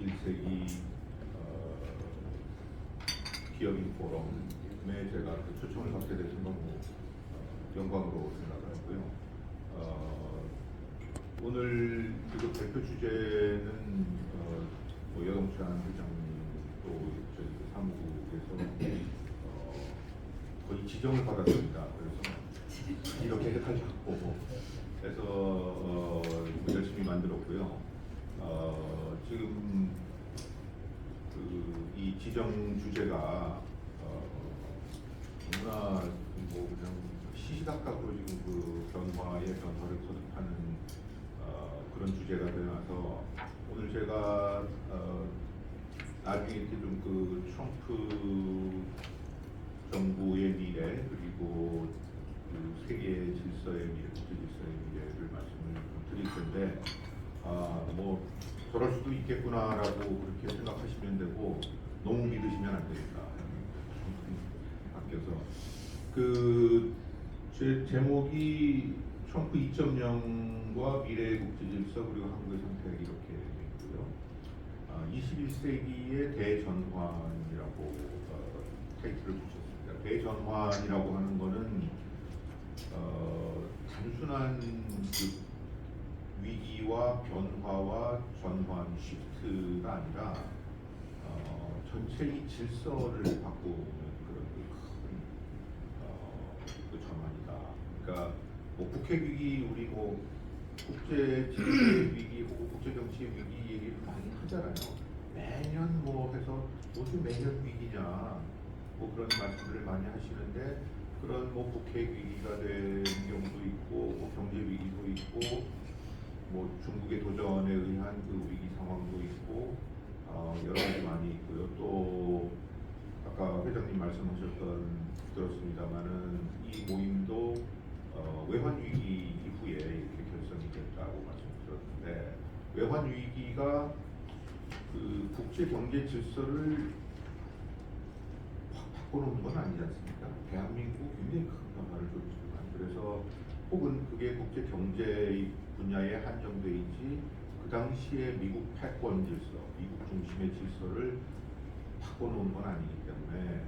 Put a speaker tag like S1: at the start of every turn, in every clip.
S1: 21세기 기업인 포럼에 제가 초청을 받게 돼서 너무 영광으로 생각하고요. 오늘 그리고 대표 주제는 여동찬 회장님 또 저희 사무국에서 거의 지정을 받았습니다. 그래서 이렇게 하려고 그래서 열심히 만들었고요. 지금 이 지정 주제가 너무나 뭐 그냥 시시각각으로 지금 변화의 변화를 거듭하는 그런 주제가 되어서 오늘 제가 나중에 이렇게 좀 트럼프 정부의 미래 그리고 세계 질서의 미래, 국제 질서의 미래를 말씀을 드릴 텐데 뭐 저럴 수도 있겠구나라고 그렇게 생각하시면 되고 너무 믿으시면 안 되겠다. 바뀌어서 제 제목이 트럼프 2.0과 미래의 국제 질서 그리고 한국의 선택 이렇게 있고요. 21세기의 대전환이라고 타이틀을 붙였습니다. 대전환이라고 하는 거는 단순한 위기와 변화와 전환, 시프트가 아니라 전체의 질서를 바꾸는 그런 큰 전환이다. 그러니까 뭐 국회 위기, 우리 뭐 국제 질서의 위기 혹은 국제 정치의 위기 얘기를 많이 하잖아요. 매년 뭐 해서 무슨 매년 위기냐 뭐 그런 말씀들을 많이 하시는데 그런 뭐 국회 위기가 된 경우도 있고 뭐 경제 위기도 있고 뭐 중국의 도전에 의한 위기 상황도 있고 여러 가지 많이 있고요. 또 아까 회장님 말씀하셨던 들었습니다만은 이 모임도 외환 위기 이후에 이렇게 결성이 됐다고 말씀드렸는데 외환 위기가 국제 경제 질서를 확 바꿔놓는 건 아니지 않습니까? 대한민국 굉장히 큰 변화를 줬지만 그래서 혹은 그게 국제 경제 분야에 한정돼 있지 그 당시에 미국 패권 질서, 미국 중심의 질서를 바꿔놓은 건 아니기 때문에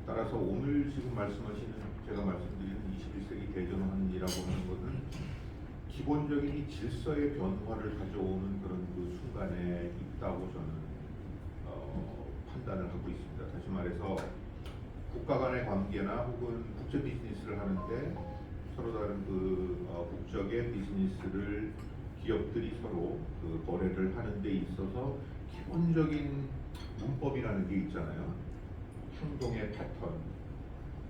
S1: 따라서 오늘 지금 제가 말씀드리는 21세기 대전환이라고 하는 것은 기본적인 이 질서의 변화를 가져오는 그런 순간에 있다고 저는 판단을 하고 있습니다. 다시 말해서 국가 간의 관계나 혹은 국제 비즈니스를 하는데 서로 다른 국적의 비즈니스를 기업들이 서로 거래를 하는 데 있어서 기본적인 문법이라는 게 있잖아요. 행동의 패턴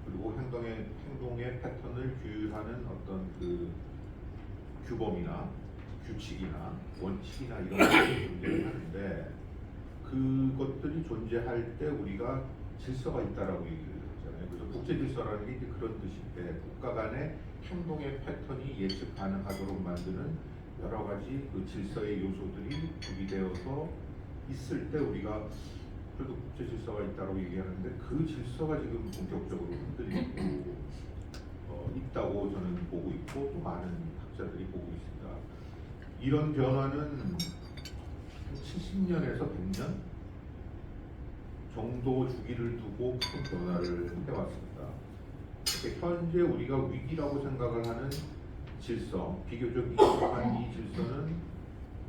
S1: 그리고 행동의 패턴을 규율하는 어떤 규범이나 규칙이나 원칙이나 이런 것들이 존재하는데 그것들이 존재할 때 우리가 질서가 있다라고 얘기를 했잖아요. 그래서 국제 질서라는 게 그런 뜻인데 국가 간의 행동의 패턴이 예측 가능하도록 만드는 여러 가지 질서의 요소들이 구비되어서 있을 때 우리가 그래도 국제 질서가 있다고 얘기하는데 그 질서가 지금 본격적으로 흔들리고 있다고 저는 보고 있고 또 많은 학자들이 보고 있습니다. 이런 변화는 70년에서 100년 정도 주기를 두고 큰 변화를 해왔습니다. 현재 우리가 위기라고 생각을 하는 질서, 비교적 익숙한 이 질서는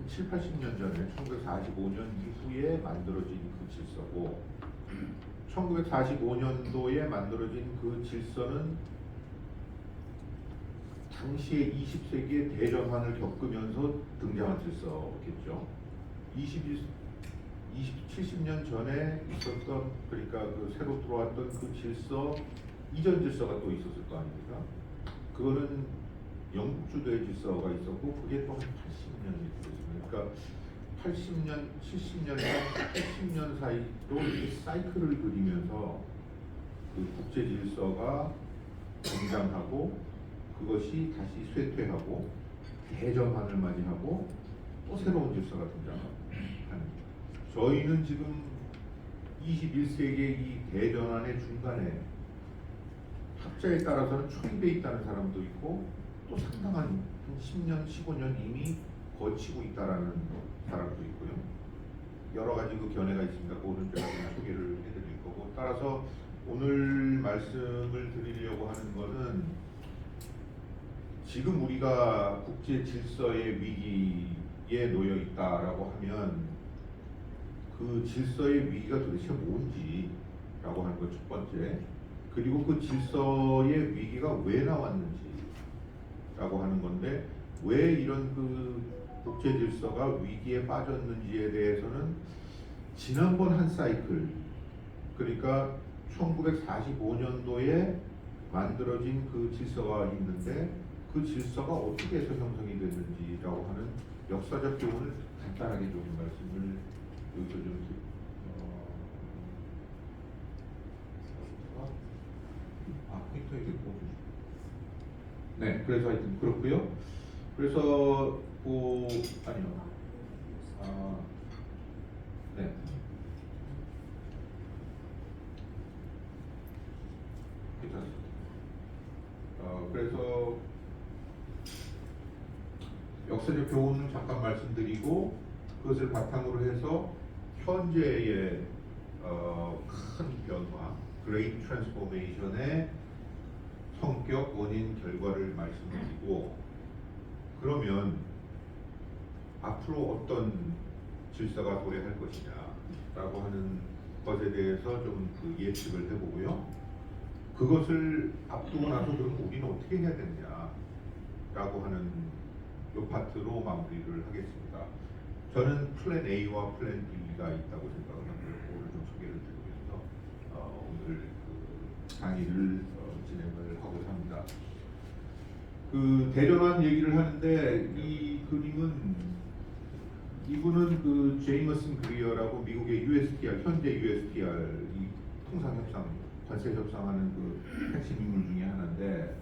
S1: 7, 80년 전에 1945년 이후에 만들어진 그 질서고 1945년도에 만들어진 그 질서는 당시에 20세기의 대전환을 겪으면서 등장한 질서겠죠. 70년 전에 있었던 그러니까 새로 들어왔던 그 질서 이전 질서가 또 있었을 거 아닙니까? 그거는 영국 주도의 질서가 있었고 그게 또 80년이 됐습니다. 그러니까 80년, 70년에서 80년 사이로 이렇게 사이클을 그리면서 국제 질서가 등장하고 그것이 다시 쇠퇴하고 대전환을 맞이하고 또 새로운 질서가 등장하고 저희는 지금 21세기의 이 대전환의 중간에 학자에 따라서는 초입에 있다는 사람도 있고 또 상당한 한 10년, 15년 이미 거치고 있다라는 사람도 있고요. 여러 가지 그 견해가 있습니다. 그거는 제가 좀 소개를 해드릴 거고, 따라서 오늘 말씀을 드리려고 하는 것은 지금 우리가 국제 질서의 위기에 놓여 있다라고 하면 그 질서의 위기가 도대체 뭔지라고 하는 것 첫 번째, 그리고 그 질서의 위기가 왜 나왔는지라고 하는 건데, 왜 이런 그 국제 질서가 위기에 빠졌는지에 대해서는 지난번 한 사이클, 그러니까 1945년도에 만들어진 그 질서가 있는데 그 질서가 어떻게 해서 형성이 됐는지라고 하는 역사적 교훈을 간단하게 좀 말씀을 여기서 좀 포인터 이렇게 보여주시죠. 네, 그래서 하여튼 그렇고요. 그래서 아니요. 네. 괜찮습니다. 그래서 역사적 교훈을 잠깐 말씀드리고 그것을 바탕으로 해서 현재의 큰 변화, Great Transformation의 성격, 원인, 결과를 말씀드리고, 그러면 앞으로 어떤 질서가 도래할 것이냐라고 하는 것에 대해서 좀 그 예측을 해보고요. 그것을 앞두고 나서 그럼 우리는 어떻게 해야 되느냐라고 하는 이 파트로 마무리를 하겠습니다. 저는 플랜 A와 플랜 B가 있다고 생각을 하고요. 오늘 좀 소개를 드리면서 오늘 그 강의를 진행을 하고자 합니다. 그 대전환 얘기를 하는데 이 그림은 이분은 그 제이머슨 그리어라고 미국의 USTR 현재 USTR 이 통상협상 관세 협상하는 그 핵심 인물 중에 하나인데,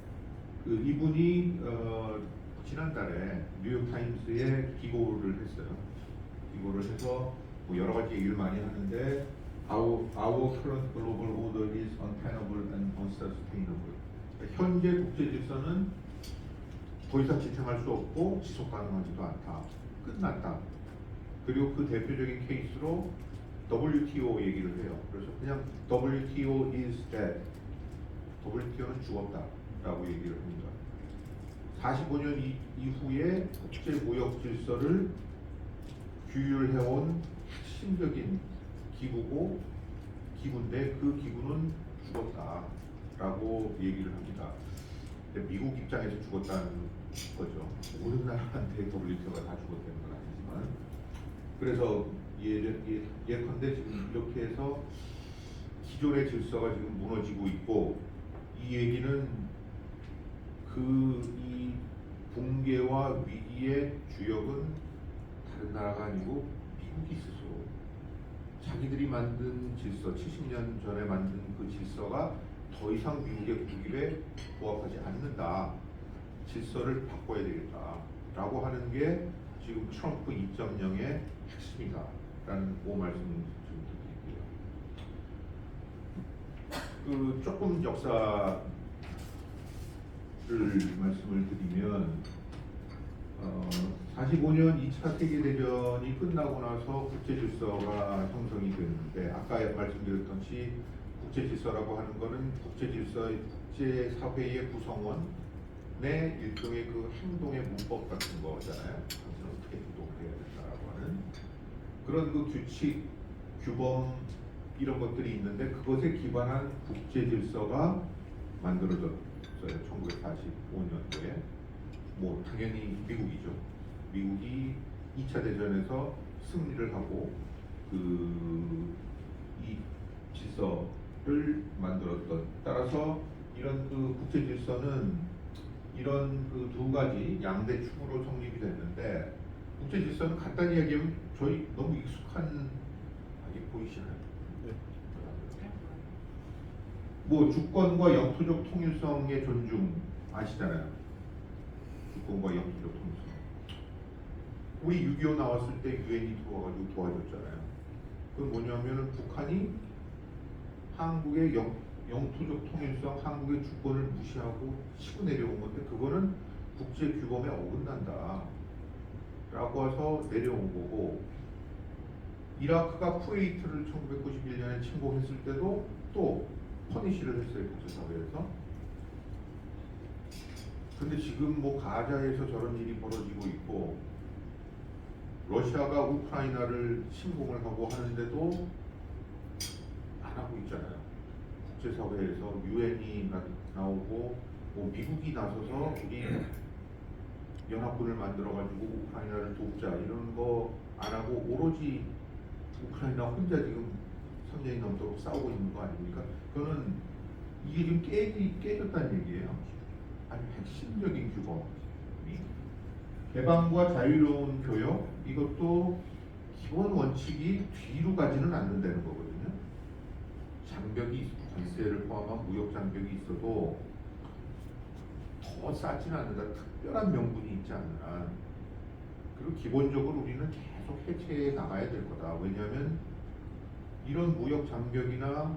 S1: 그 이분이 지난달에 뉴욕 타임스에 기고를 했어요. 기고를 해서 뭐 여러 가지 얘기를 많이 하는데 our current global order is untenable and unsustainable. 현재 국제 질서는 더 이상 지탱할 수 없고 지속 가능하지도 않다. 끝났다. 그리고 그 대표적인 케이스로 WTO 얘기를 해요. 그래서 그냥 WTO is dead. WTO는 죽었다라고 얘기를 합니다. 45년 이후에 국제 무역 질서를 규율해온 핵심적인 기구인데 그 기구는 죽었다라고 얘기를 합니다. 근데 미국 입장에서 죽었다는 거죠. 모든 나라한테 WTO가 다 죽었다는 건 아니지만, 그래서 예컨대 지금 이렇게 해서 기존의 질서가 지금 무너지고 있고, 이 얘기는 이 붕괴와 위기의 주역은 다른 나라가 아니고 미국이 스스로 자기들이 만든 질서, 70년 전에 만든 그 질서가 더 이상 미국의 국익에 부합하지 않는다. 질서를 바꿔야 되겠다라고 하는 게 지금 트럼프 2.0의 핵심이다라는 그 말씀을 좀 드릴게요. 그 조금 역사를 말씀을 드리면 45년 2차 세계대전이 끝나고 나서 국제질서가 형성이 됐는데, 아까 말씀드렸듯이 국제질서라고 하는 거는 국제사회의 구성원의 일종의 그 행동의 문법 같은 거잖아요. 당신은 어떻게 행동을 해야 된다라고 하는 그런 그 규칙, 규범 이런 것들이 있는데, 그것에 기반한 국제질서가 만들어졌어요. 1945년도에. 뭐 당연히 미국이죠. 미국이 2차 대전에서 승리를 하고 이 질서를 만들었던, 따라서 이런 그 국제 질서는 이런 그 두 가지 양대 축으로 성립이 됐는데, 국제 질서는 간단히 얘기하면 저희 너무 익숙한 이게 보이시나요? 네. 뭐 주권과 영토적 통일성의 존중 아시잖아요. 주권과 영토적 통일성. 우리 6.25 나왔을 때 유엔이 들어와가지고 도와줬잖아요. 그건 뭐냐면은 북한이 한국의 영토적 통일성, 한국의 주권을 무시하고 치고 내려온 건데, 그거는 국제 규범에 어긋난다 라고 해서 내려온 거고, 이라크가 쿠웨이트를 1991년에 침공했을 때도 또 퍼니시를 했어요, 국제사회에서. 근데 지금 뭐 가자에서 저런 일이 벌어지고 있고 러시아가 우크라이나를 침공을 하고 하는데도 안 하고 있잖아요. 국제사회에서 유엔이 나오고 뭐 미국이 나서서 우리 연합군을 만들어가지고 우크라이나를 돕자 이런 거 안 하고 오로지 우크라이나 혼자 지금 3년이 넘도록 싸우고 있는 거 아닙니까? 그거는 이게 지금 깨졌다는 얘기예요. 아주 핵심적인 규범이 개방과 자유로운 교역 이것도 기본 원칙이 뒤로 가지는 않는다는 거거든요. 장벽이 관세를 포함한 무역 장벽이 있어도 더 싸지는 않는다. 특별한 명분이 있지 않는 한. 그리고 기본적으로 우리는 계속 해체해 나가야 될 거다. 왜냐하면 이런 무역 장벽이나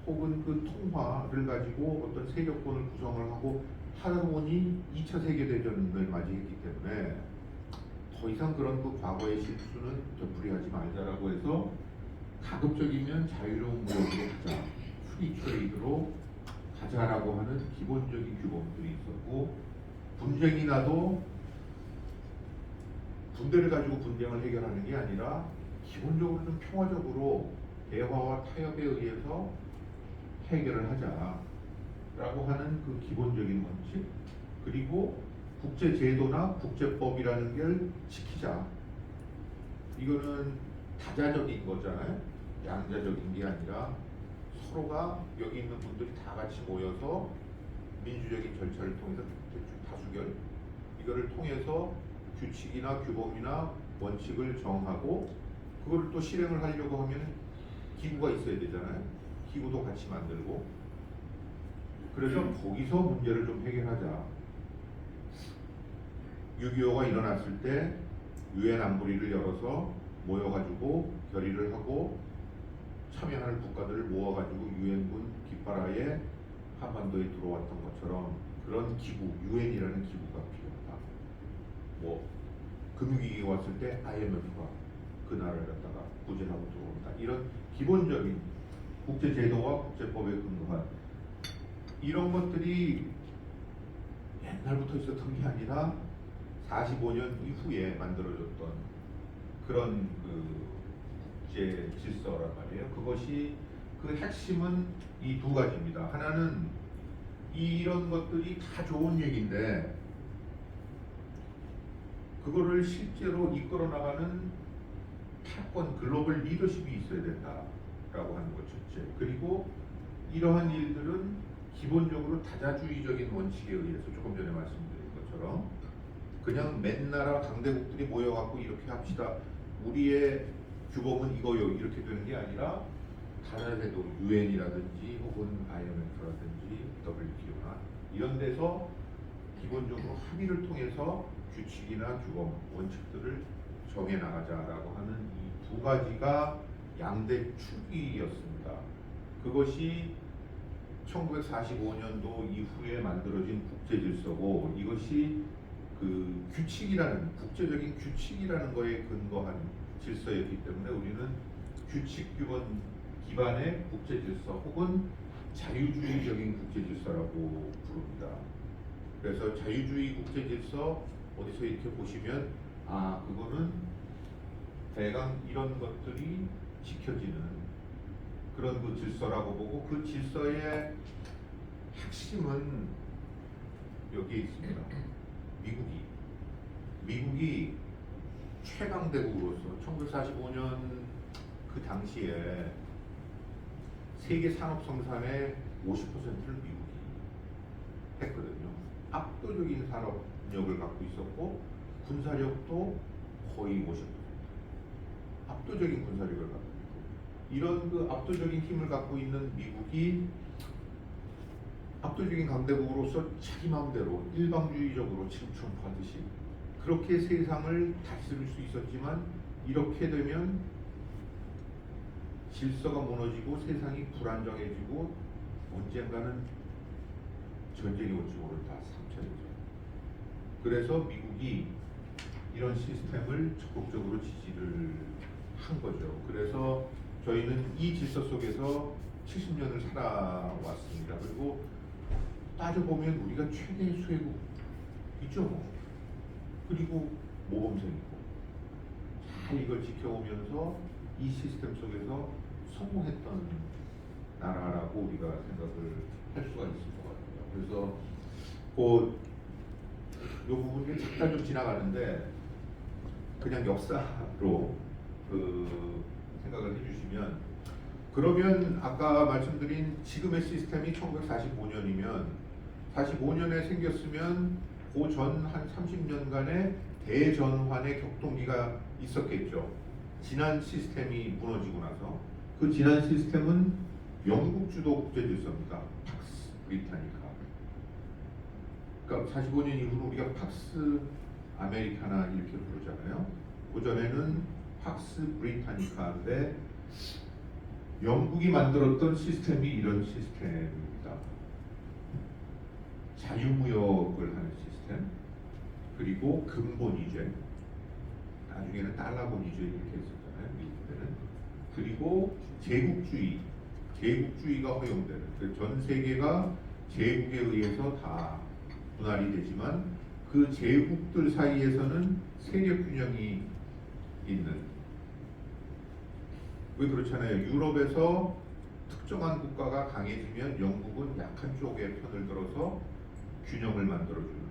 S1: 혹은 그 통화를 가지고 어떤 세력권을 구성을 하고 하다 보니 2차 세계대전을 맞이했기 때문에 더 이상 그런 그 과거의 실수는 되풀이하지 말자라고 해서 가급적이면 자유로운 무역으로 가자, 프리 트레이드로 가자라고 하는 기본적인 규범들이 있었고, 분쟁이 나도 분대를 가지고 분쟁을 해결하는 게 아니라 기본적으로 좀 평화적으로 대화와 타협에 의해서 해결을 하자라고 하는 그 기본적인 원칙, 그리고 국제 제도나 국제법이라는 걸 지키자. 이거는 다자적인 거잖아요. 양자적인 게 아니라 서로가 여기 있는 분들이 다 같이 모여서 민주적인 절차를 통해서 다수결 이거를 통해서 규칙이나 규범이나 원칙을 정하고 그거를 또 실행을 하려고 하면 기구가 있어야 되잖아요. 기구도 같이 만들고 그래서 거기서 문제를 좀 해결하자. 6.25가 일어났을 때 유엔 안보리를 열어서 모여가지고 결의를 하고 참여하는 국가들을 모아가지고 유엔군 깃발하에 한반도에 들어왔던 것처럼 그런 기구, 유엔이라는 기구가 필요하다. 뭐 금융위기가 왔을 때 IMF가 그 나라를 갖다가 구제하고 들어온다. 이런 기본적인 국제제도와 국제법에 근거한 이런 것들이 옛날부터 있었던 게 아니라 45년 이후에 만들어졌던 그런 그 국제 질서란 말이에요. 그것이 그 핵심은 이 두 가지입니다. 하나는 이런 것들이 다 좋은 얘기인데 그거를 실제로 이끌어 나가는 패권 글로벌 리더십이 있어야 된다라고 하는 것 첫째. 그리고 이러한 일들은 기본적으로 다자주의적인 원칙에 의해서 조금 전에 말씀드린 것처럼 그냥 맨 나라 강대국들이 모여갖고 이렇게 합시다. 우리의 규범은 이거요. 이렇게 되는 게 아니라 다른 데도 유엔이라든지 혹은 IMF라든지 WTO나 이런 데서 기본적으로 합의를 통해서 규칙이나 규범, 원칙들을 정해 나가자라고 하는 이 두 가지가 양대 축이었습니다. 그것이 1945년도 이후에 만들어진 국제 질서고 이것이 그 규칙이라는 국제적인 규칙이라는 거에 근거한 질서였기 때문에 우리는 규칙 규범 기반의 국제 질서 혹은 자유주의적인 국제 질서라고 부릅니다. 그래서 자유주의 국제 질서 어디서 이렇게 보시면 아 그거는 대강 이런 것들이 지켜지는 그런 그 질서라고 보고 그 질서의 핵심은 여기에 있습니다. 미국이 최강대국으로서 1945년 그 당시에 세계 산업 생산의 50%를 미국이 했거든요. 압도적인 산업력을 갖고 있었고 군사력도 거의 50%. 압도적인 군사력을 갖고 있고 이런 그 압도적인 힘을 갖고 있는 미국이 압도적인 강대국으로서 자기 마음대로 일방주의적으로 지금 트럼프 하듯이 그렇게 세상을 다스릴 수 있었지만 이렇게 되면 질서가 무너지고 세상이 불안정해지고 언젠가는 전쟁이 올지 모른다. 3차대전. 그래서 미국이 이런 시스템을 적극적으로 지지를 한 한 거죠. 그래서 저희는 이 질서 속에서 70년을 살아왔습니다. 그리고 따져보면 우리가 최대 수혜국이죠. 그리고 모범생이고 잘 이걸 지켜오면서 이 시스템 속에서 성공했던 나라라고 우리가 생각을 할 수가 있을 것 같아요. 그래서 이 부분이 잠깐 좀 지나가는데 그냥 역사로 생각을 해주시면, 그러면 아까 말씀드린 지금의 시스템이 1945년이면 45년에 생겼으면 그 전 한 30년간의 대전환의 격동기가 있었겠죠. 지난 시스템이 무너지고 나서 그 지난 시스템은 영국 주도 국제 질서입니다. 팍스 브리타니카. 그러니까 45년 이후로 우리가 팍스 아메리카나 이렇게 부르잖아요. 그 전에는 팍스 브리타니카인데 영국이 만들었던 시스템이 이런 시스템입니다. 자유무역을 하는 시스템, 그리고 근본위제, 나중에는 달러본위제 이렇게 했었잖아요, 미국 때는. 그리고 제국주의가 허용되는, 전 세계가 제국에 의해서 다 분할이 되지만 그 제국들 사이에서는 세력 균형이 있는. 왜 그렇잖아요. 유럽에서 특정한 국가가 강해지면 영국은 약한 쪽의 편을 들어서 균형을 만들어주는,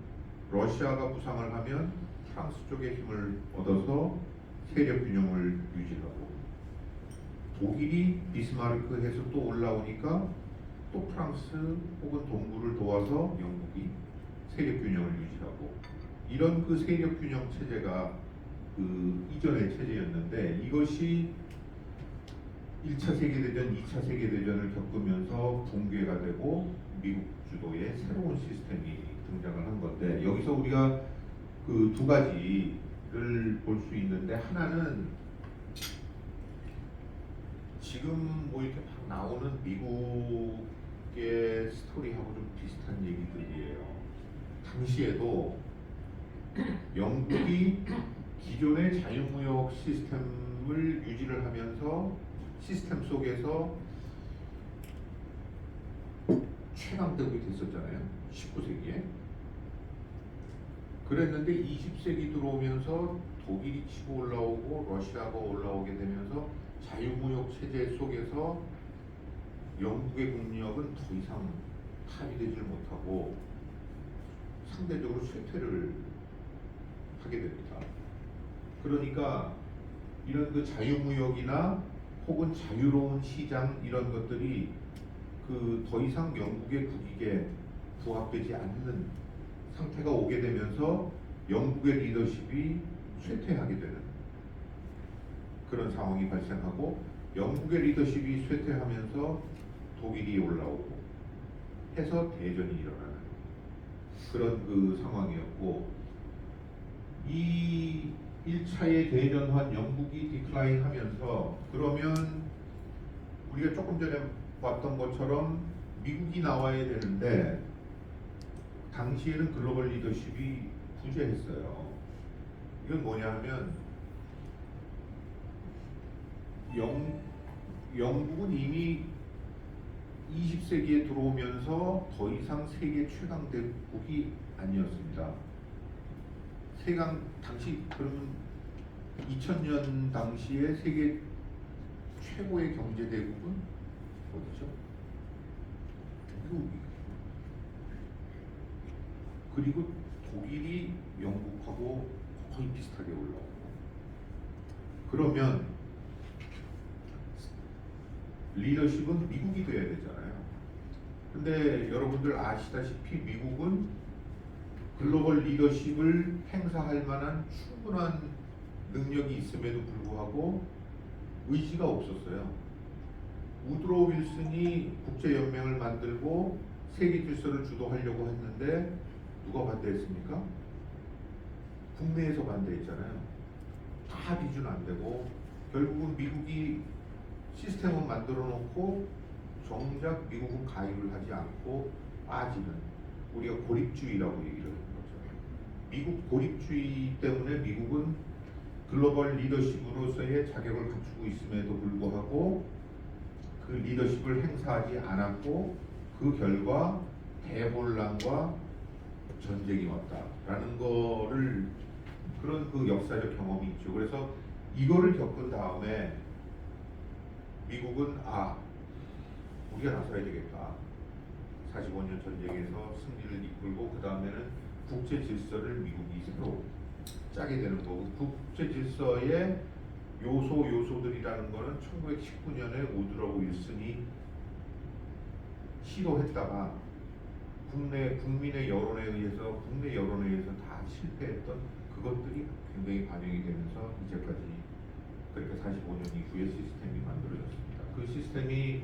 S1: 러시아가 부상을 하면 프랑스 쪽의 힘을 얻어서 세력 균형을 유지하고, 독일이 비스마르크해서 또 올라오니까 또 프랑스 혹은 동구를 도와서 영국이 세력 균형을 유지하고, 이런 그 세력 균형 체제가 그 이전의 체제였는데, 이것이 1차 세계대전, 2차 세계대전을 겪으면서 붕괴가 되고 미국 주도의 새로운 시스템이 등장을 한 건데, 여기서 우리가 그 두 가지를 볼 수 있는데, 하나는 지금 뭐 이렇게 막 나오는 미국의 스토리하고 좀 비슷한 얘기들이에요. 당시에도 영국이 기존의 자유무역 시스템을 유지를 하면서 시스템 속에서 최강대국이 됐었잖아요. 19세기에. 그랬는데 20세기 들어오면서 독일이 치고 올라오고 러시아가 올라오게 되면서 자유무역 체제 속에서 영국의 국력은 더 이상 타이되질 못하고 상대적으로 쇠퇴를 하게 됩니다. 그러니까 이런 그 자유무역이나 혹은 자유로운 시장, 이런 것들이 그 더 이상 영국의 국익에 부합되지 않는 상태가 오게 되면서 영국의 리더십이 쇠퇴하게 되는 그런 상황이 발생하고, 영국의 리더십이 쇠퇴하면서 독일이 올라오고 해서 대전이 일어나는 그런 그 상황이었고, 이 1차의 대전환, 영국이 디클라인 하면서, 그러면 우리가 조금 전에 봤던 것처럼 미국이 나와야 되는데 당시에는 글로벌 리더십이 부재했어요. 이건 뭐냐 하면 영국은 이미 20세기에 들어오면서 더 이상 세계 최강대국이 아니었습니다. 당시 그러면 2000년 당시에 세계 최고의 경제대국은 어디죠? 미국이에요. 그리고 독일이 영국하고 거의 비슷하게 올라오고, 그러면 리더십은 미국이 돼야 되잖아요. 근데 여러분들 아시다시피 미국은 글로벌 리더십을 행사할 만한 충분한 능력이 있음에도 불구하고 의지가 없었어요. 우드로 윌슨이 국제연맹을 만들고 세계 질서를 주도하려고 했는데 누가 반대했습니까? 국내에서 반대했잖아요. 다 비준 안 되고 결국은 미국이 시스템을 만들어 놓고 정작 미국은 가입을 하지 않고 빠지는, 우리가 고립주의라고 얘기를 하는 거죠. 미국 고립주의 때문에 미국은 글로벌 리더십으로서의 자격을 갖추고 있음에도 불구하고 그 리더십을 행사하지 않았고 그 결과 대혼란과 전쟁이 왔다라는 거를 그런 그 역사적 경험이 있죠. 그래서 이거를 겪은 다음에 미국은 우리가 나서야 되겠다. 45년 전쟁에서 승리를 이끌고 그 다음에는 국제 질서를 미국이 새로 짜게 되는 거고, 국제 질서의 요소들이라는 거는 1919년에 우드로 윌슨이 시도했다가 국민의 여론에 의해서 다 실패했던 그것들이 굉장히 반영이 되면서 이제까지 그렇게 45년 이후에 시스템이 만들어졌습니다. 그 시스템이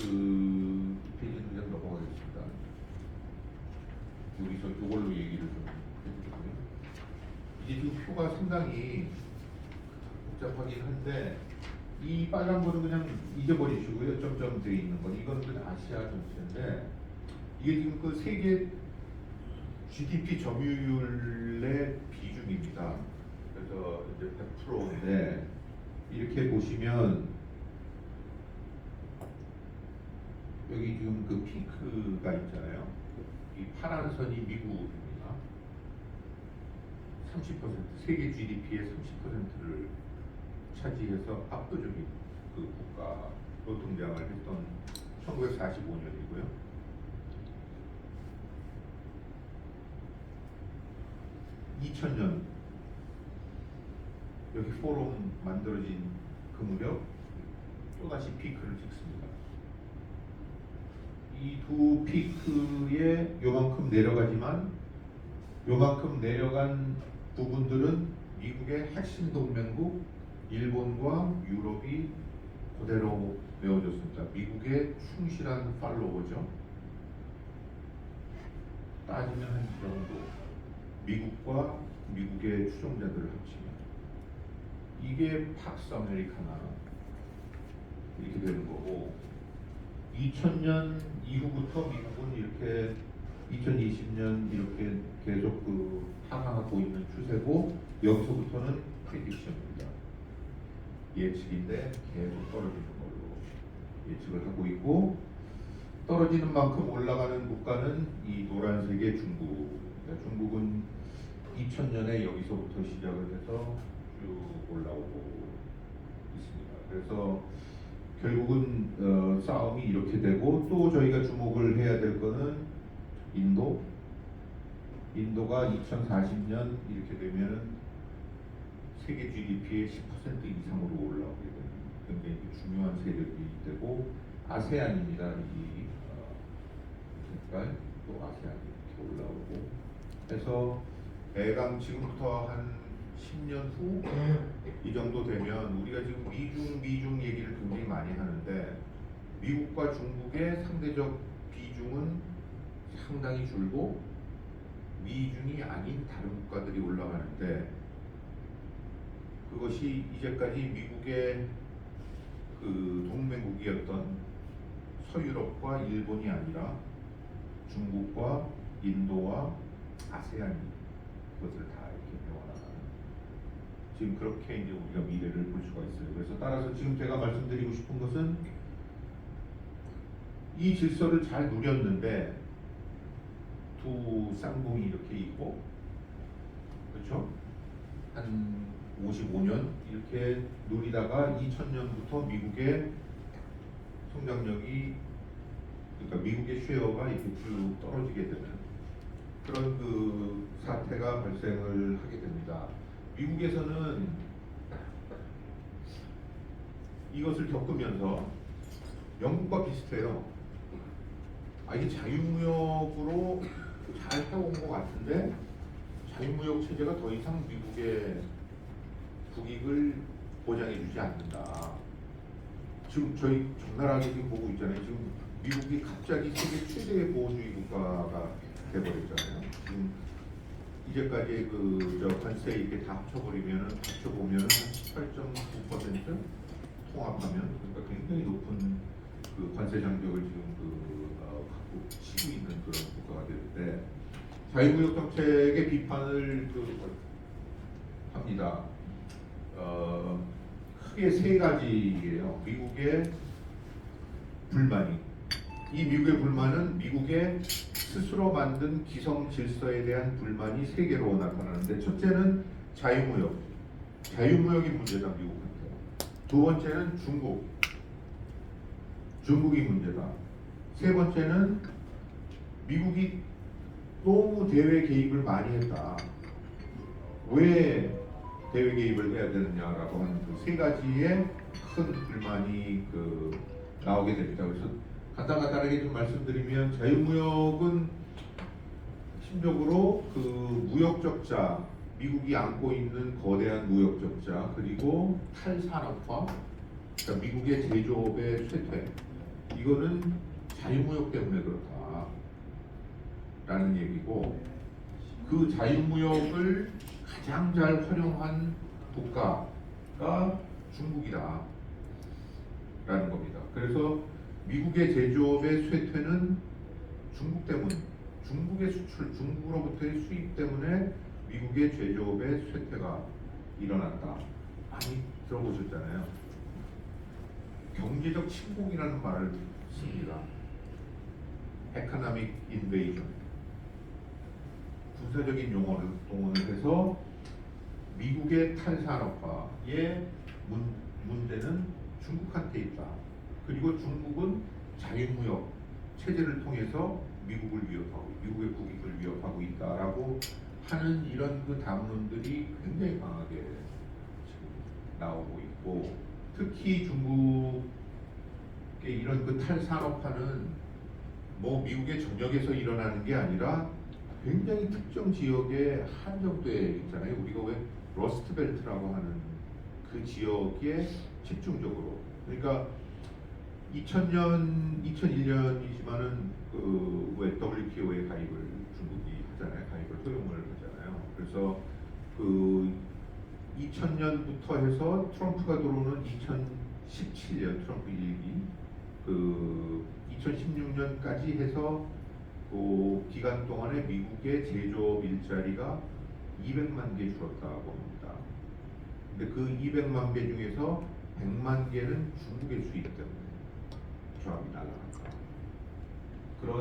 S1: 그 페이지는 그냥 넘어가겠습니다. 여기서 이걸로 얘기를 좀 해드리고요. 이게 지금 표가 상당히 복잡하긴 한데 이 빨간 거는 그냥 잊어버리시고요. 점점 되어 있는 건 이거는 그냥 아시아 전체인데 이게 지금 그 세계 GDP 점유율의 비중입니다. 그래서 이제 100%인데 이렇게 보시면 여기 지금 그 핑크가 있잖아요. 이 파란 선이 미국입니다. 30% 세계 GDP의 30%를 차지해서 압도적인 그 국가로 등장을 했던 1945년이고요. 2000년 여기 포럼 만들어진 그 무렵 또다시 피크를 찍습니다. 이 두 피크에 요만큼 내려가지만 요만큼 내려간 부분들은 미국의 핵심 동맹국 일본과 유럽이 그대로 메워졌습니다. 미국의 충실한 팔로워죠. 따지면 한 이 정도. 미국과 미국의 추종자들을 합치면 이게 팍스 아메리카나 이렇게 되는 거고, 2000년 이후부터 미국은 이렇게 2020년 이렇게 계속 그 하강하고 있는 추세고, 여기서부터는 프레딕션입니다. 예측인데 계속 떨어지는 걸로 예측을 하고 있고, 떨어지는 만큼 올라가는 국가는 이 노란색의 중국. 중국은 2000년에 여기서부터 시작을 해서 쭉 올라오고 있습니다. 그래서 결국은 싸움이 이렇게 되고, 또 저희가 주목을 해야 될 거는 인도가 2040년 이렇게 되면 세계 GDP의 10% 이상으로 올라오게 되는 굉장히 중요한 세력이 되고, 아세안입니다. 이 색깔 또 아세안이 이렇게 올라오고 해서 대강 지금부터 한 10년 후 이 정도 되면 우리가 지금 미중 얘기를 굉장히 많이 하는데 미국과 중국의 상대적 비중은 상당히 줄고 미중이 아닌 다른 국가들이 올라가는데, 그것이 이제까지 미국의 그 동맹국이었던 서유럽과 일본이 아니라 중국과 인도와 아세안이 그것을 다 이렇게 배워나가는, 지금 그렇게 이제 우리가 미래를 볼 수가 있어요. 그래서 따라서 지금 제가 말씀드리고 싶은 것은 이 질서를 잘 누렸는데 두 쌍봉이 이렇게 있고, 그렇죠? 한 55년 이렇게 누리다가 2000년부터 미국의 성장력이, 그러니까 미국의 쉐어가 이렇게 쭉 떨어지게 되는 그런 그 사태가 발생을 하게 됩니다. 미국에서는 이것을 겪으면서 영국과 비슷해요. 이게 자유무역으로 잘 해온 것 같은데 자유무역 체제가 더 이상 미국의 국익을 보장해주지 않는다. 지금 저희 적나라하게 지금 보고 있잖아요. 지금 미국이 갑자기 세계 최대의 보호주의 국가가 돼버렸잖아요. 지금 이제까지 그 관세 이렇게 다 합쳐보면은 한 18.9% 통합하면, 그러니까 굉장히 높은 그 관세 장벽을 지금 갖고 치고 있는 그런 국가가 되는데, 자유무역 정책의 비판을 합니다. 크게 세 가지예요. 미국의 불만이. 이 미국의 불만은 미국의 스스로 만든 기성 질서에 대한 불만이 세 개로 나타나는데, 첫째는 자유무역. 자유무역이 문제다, 미국한테. 두 번째는 중국이 문제다. 세 번째는 미국이 너무 대외 개입을 많이 했다. 왜 대외 개입을 해야 되느냐라고 하는 그 세 가지의 큰 불만이 나오게 됩니다. 그래서 간단하게 좀 말씀드리면, 자유무역은 심적으로 무역 적자, 미국이 안고 있는 거대한 무역 적자, 그리고 탈산업화, 그러니까 미국의 제조업의 쇠퇴, 이거는 자유무역 때문에 그렇다라는 얘기고, 그 자유무역을 가장 잘 활용한 국가가 중국이다 라는 겁니다. 그래서 미국의 제조업의 쇠퇴는 중국 때문, 중국의 수출, 중국으로부터의 수입 때문에 미국의 제조업의 쇠퇴가 일어났다. 많이 들어보셨잖아요. 경제적 침공이라는 말을 씁니다. economic invasion. 군사적인 용어를 동원을 해서 미국의 탈산업화의 문제는 중국한테 있다. 그리고 중국은 자유무역 체제를 통해서 미국의 국익을 위협하고 있다라고 하는 이런 담론들이 굉장히 강하게 지금 나오고 있고, 특히 중국의 이런 탈산업화는 뭐 미국의 전역에서 일어나는 게 아니라 굉장히 특정 지역에 한정돼 있잖아요. 우리가 왜 러스트벨트라고 하는 그 지역에 집중적으로, 그러니까 2000년, 2001년이지만은 왜 WTO에 가입을 중국이 하잖아요. 가입을 허용을 하잖아요. 그래서 2000년부터 해서 트럼프가 들어오는 2017년 트럼프 1기 2016년까지 해서 그 기간 동안에 미국의 제조업 일자리가 200만 개 줄었다고 합니다. 근데 그 200만 개 중에서 100만 개는 중국의 수입 때문에 조합이 날아갔다. 그런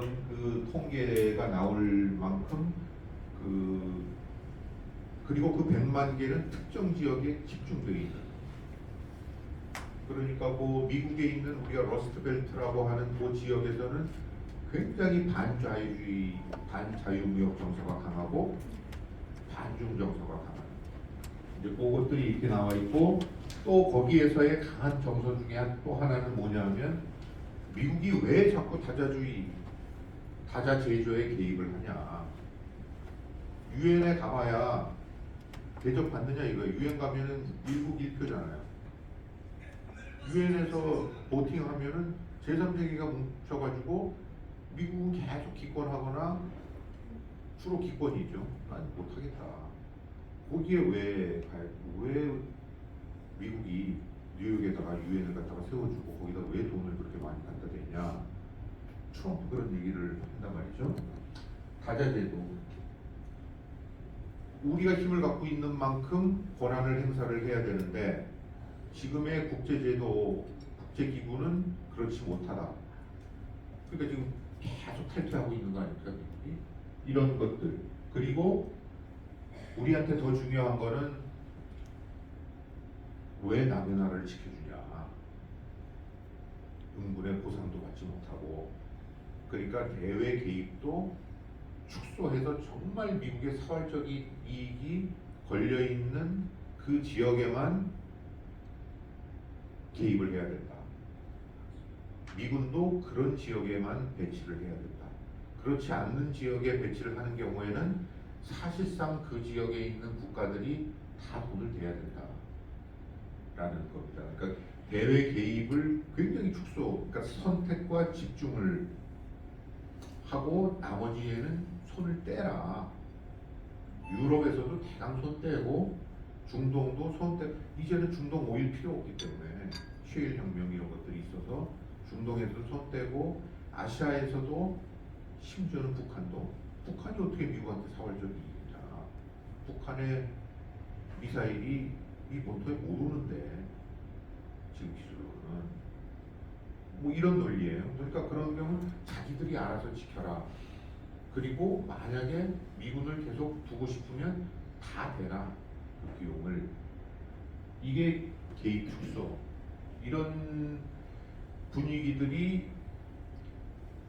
S1: 통계가 나올 만큼 그리고 그 100만 개는 특정 지역에 집중되어 있는. 그러니까 미국에 있는 우리가 러스트벨트라고 하는 그 지역에서는 굉장히 반자유주의, 반자유무역 정서가 강하고 반중 정서가 강한, 이제 그것들이 이렇게 나와 있고, 또 거기에서의 강한 정서 중에 또 하나는 뭐냐면, 미국이 왜 자꾸 다자 제조에 개입을 하냐. 유엔에 가봐야 대접 받느냐 이거예요. 유엔 가면은 일국 1표잖아요. 유엔에서 보팅하면은 제3세계가 뭉쳐가지고 미국은 계속 기권하거나 주로 기권이죠. 난 못하겠다. 거기에 왜 미국이 뉴욕에다가 유엔을 갖다가 세워주고 거기다 왜 돈을 그렇게 많이 갖다 대냐. 트럼프 그런 얘기를 한단 말이죠. 다자제도. 우리가 힘을 갖고 있는 만큼 권한을 행사를 해야 되는데, 지금의 국제제도, 국제기구는 그렇지 못하다. 그러니까 지금 계속 탈퇴하고 있는 거 아닙니까? 이런 것들. 그리고 우리한테 더 중요한 거는 왜 남의 나라를 지켜주냐. 응분의 보상도 받지 못하고. 그러니까 대외 개입도 축소해서 정말 미국의 사활적인 이익이 걸려있는 그 지역에만 개입을 해야 된다. 미군도 그런 지역에만 배치를 해야 된다. 그렇지 않는 지역에 배치를 하는 경우에는 사실상 그 지역에 있는 국가들이 다 돈을 대야 된다라는 겁니다. 그러니까 대외 개입을 굉장히 그러니까 선택과 집중을 하고 나머지에는 손을 떼라. 유럽에서도 대강 손 떼고 중동도 손 떼고, 이제는 중동 오일 필요 없기 때문에 셰일 혁명 이런 것들이 있어서 중동에서도 손 떼고, 아시아에서도 심지어는 북한이 어떻게 미국한테 사활적 이익이냐. 북한의 미사일이 이 본토에 못 오는데 지금 기술로는 뭐 이런 논리예요. 그러니까 그런 경우는 자기들이 알아서 지켜라. 그리고 만약에 미군을 계속 두고 싶으면 다 대라. 그 비용을. 이게 개입 축소. 이런 분위기들이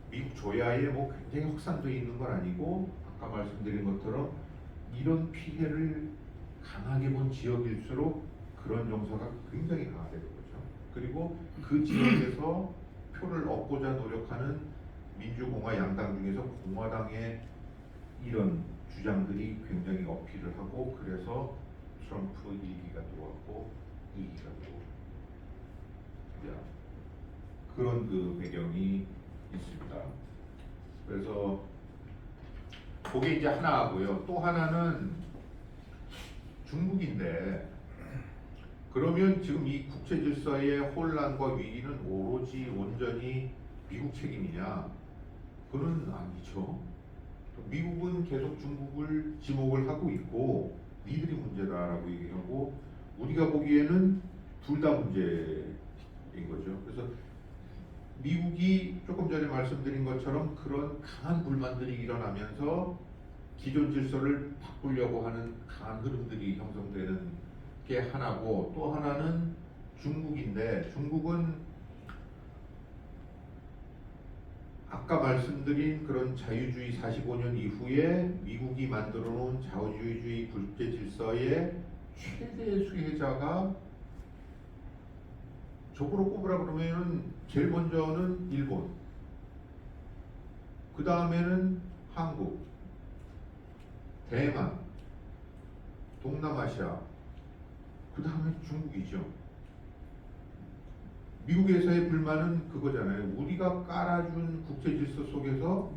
S1: 미국 조야에 뭐 굉장히 확산되어 있는 건 아니고 아까 말씀드린 것처럼 이런 피해를 강하게 본 지역일수록 그런 정서가 굉장히 강화되는 거죠. 그리고 그 지역에서 표를 얻고자 노력하는 민주공화 양당 중에서 공화당의 이런 주장들이 굉장히 어필을 하고 그래서 트럼프 1기가 들어왔고 2기가 들어오고 그런 그 배경이 있습니다. 그래서 그게 이제 하나고요. 또 하나는 중국인데 그러면 지금 이 국제 질서의 혼란과 위기는 오로지 온전히 미국 책임이냐? 그건 아니죠. 미국은 계속 중국을 지목을 하고 있고 니들이 문제다라고 얘기하고 우리가 보기에는 둘 다 문제인 거죠. 그래서 미국이 조금 전에 말씀드린 것처럼 그런 강한 불만들이 일어나면서 기존 질서를 바꾸려고 하는 강한 흐름들이 형성되는 게 하나고 또 하나는 중국인데 중국은 아까 말씀드린 그런 자유주의 45년 이후에 미국이 만들어 놓은 자유주의 국제 질서의 최대 수혜자가 적으로 꼽으라 그러면은 제일 먼저는 일본, 그 다음에는 한국, 대만, 동남아시아, 그 다음에 중국이죠. 미국에서의 불만은 그거잖아요. 우리가 깔아준 국제 질서 속에서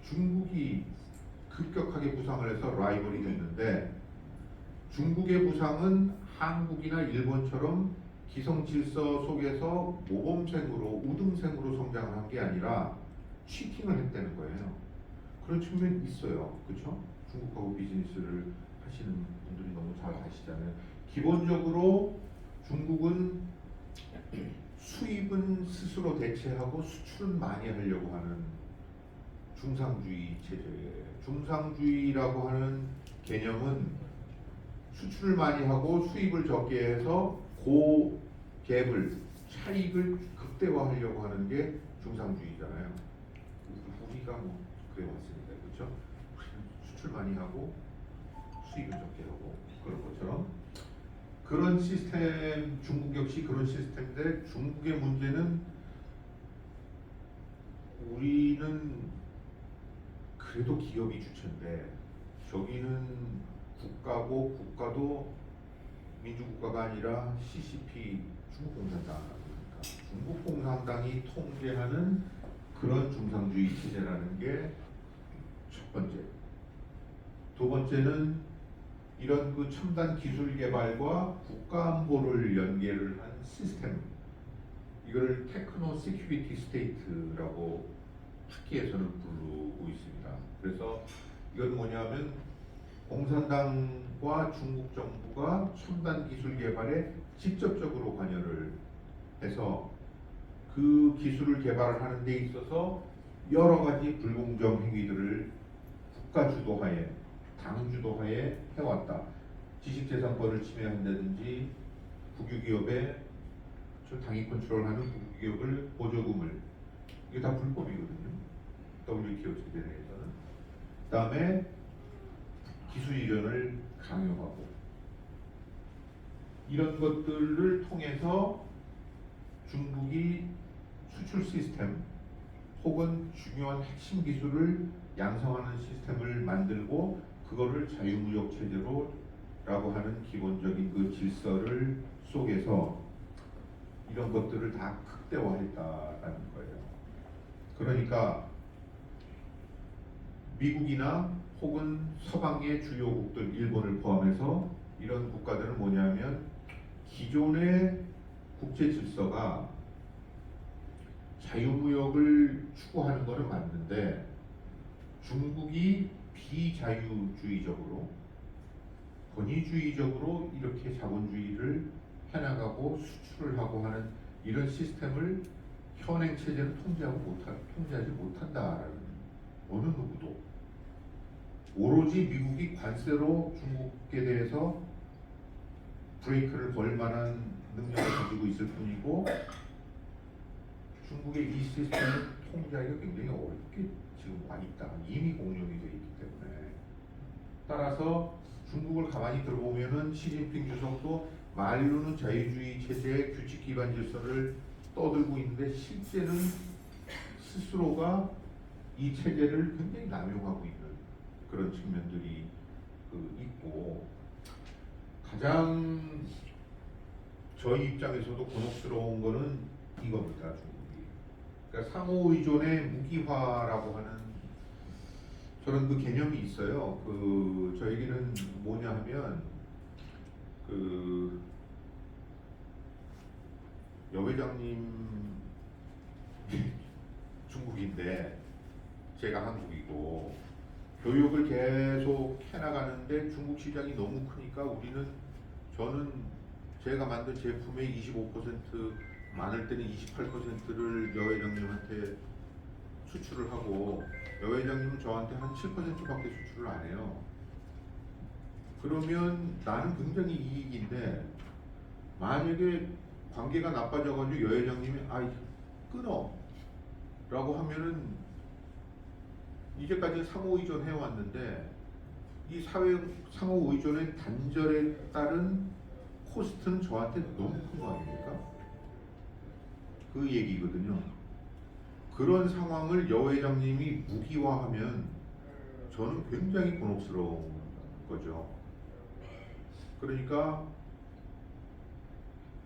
S1: 중국이 급격하게 부상을 해서 라이벌이 됐는데 중국의 부상은 한국이나 일본처럼 기성 질서 속에서 모범생으로 우등생으로 성장을 한 게 아니라 치팅을 했다는 거예요. 그런 측면이 있어요. 그렇죠? 중국하고 비즈니스를 하시는 분들이 너무 잘 아시잖아요. 기본적으로 중국은 수입은 스스로 대체하고 수출은 많이 하려고 하는 중상주의 체제예요. 중상주의라고 하는 개념은 수출을 많이 하고 수입을 적게 해서 그 갭을 차익을 극대화하려고 하는 게 중상주의잖아요. 우리가 뭐 그래 왔으니까 그렇죠? 수출 많이 하고 수입을 적게 하고 그런 것처럼 그런 시스템 중국 역시 그런 시스템인데 중국의 문제는 우리는 그래도 기업이 주체인데 저기는 국가고 국가도 민주국가가 아니라 CCP 중국공산당이니까 중국공산당이 통제하는 그런 중상주의 체제라는 게 첫 번째. 두 번째는 이런 그 첨단 기술 개발과 국가 안보를 연계를 한 시스템. 이거를 테크노 시큐리티 스테이트라고 학계에서는 부르고 있습니다. 그래서 이건 뭐냐면 공산당과 중국 정부가 첨단 기술 개발에 직접적으로 관여를 해서 그 기술을 개발을 하는 데 있어서 여러 가지 불공정 행위들을 국가 주도하에 당 주도하에 해왔다. 지식재산권을 침해한다든지 국유기업의 당이 컨트롤하는 국유기업을 보조금을 이게 다 불법이거든요. WTO 체제 내에서는. 그다음에 기술 이전을 강요하고 이런 것들을 통해서 중국이 수출 시스템 혹은 중요한 핵심 기술을 양성하는 시스템을 만들고 그거를 자유무역 체제로라고 하는 기본적인 그 질서를 속에서 이런 것들을 다 극대화했다라는 거예요. 그러니까 미국이나 혹은 서방의 주요국들 일본을 포함해서 이런 국가들은 뭐냐면 기존의 국제 질서가 자유무역을 추구하는 것은 맞는데 중국이 비자유주의적으로 권위주의적으로 이렇게 자본주의를 해나가고 수출을 하고 하는 이런 시스템을 현행 체제는 통제하지 못한다라는 어느 누구도 오로지 미국이 관세로 중국에 대해서 브레이크를 걸 만한 능력을 가지고 있을 뿐이고 중국의 이 시스템을 통제하기가 굉장히 어렵게 지금 와 있다. 이미 공룡이 되어 있기 때문에 따라서 중국을 가만히 들어보면은 시진핑 주석도 말로는 자유주의 체제의 규칙 기반 질서를 떠들고 있는데 실제는 스스로가 이 체제를 굉장히 남용하고 있는 그런 측면들이 있고 가장 저희 입장에서도 곤혹스러운 거는 이겁니다. 중국이. 그러니까 상호 의존의 무기화라고 하는 저런 그 개념이 있어요. 저에게는 뭐냐 하면 여 회장님 중국인데 제가 한국이고 교육을 계속 해나가는데 중국 시장이 너무 크니까 저는 제가 만든 제품의 25% 많을 때는 28%를 여 회장님한테 수출을 하고 여 회장님은 저한테 한 7%밖에 수출을 안 해요. 그러면 나는 굉장히 이익인데 만약에 관계가 나빠져가지고 여 회장님이 끊어 라고 하면은 이제까지 상호 의존해 왔는데 이 상호 의존의 단절에 따른 코스트는 저한테 너무 큰 거 아닙니까? 그 얘기거든요. 그런 상황을 여 회장님이 무기화하면 저는 굉장히 곤혹스러운 거죠. 그러니까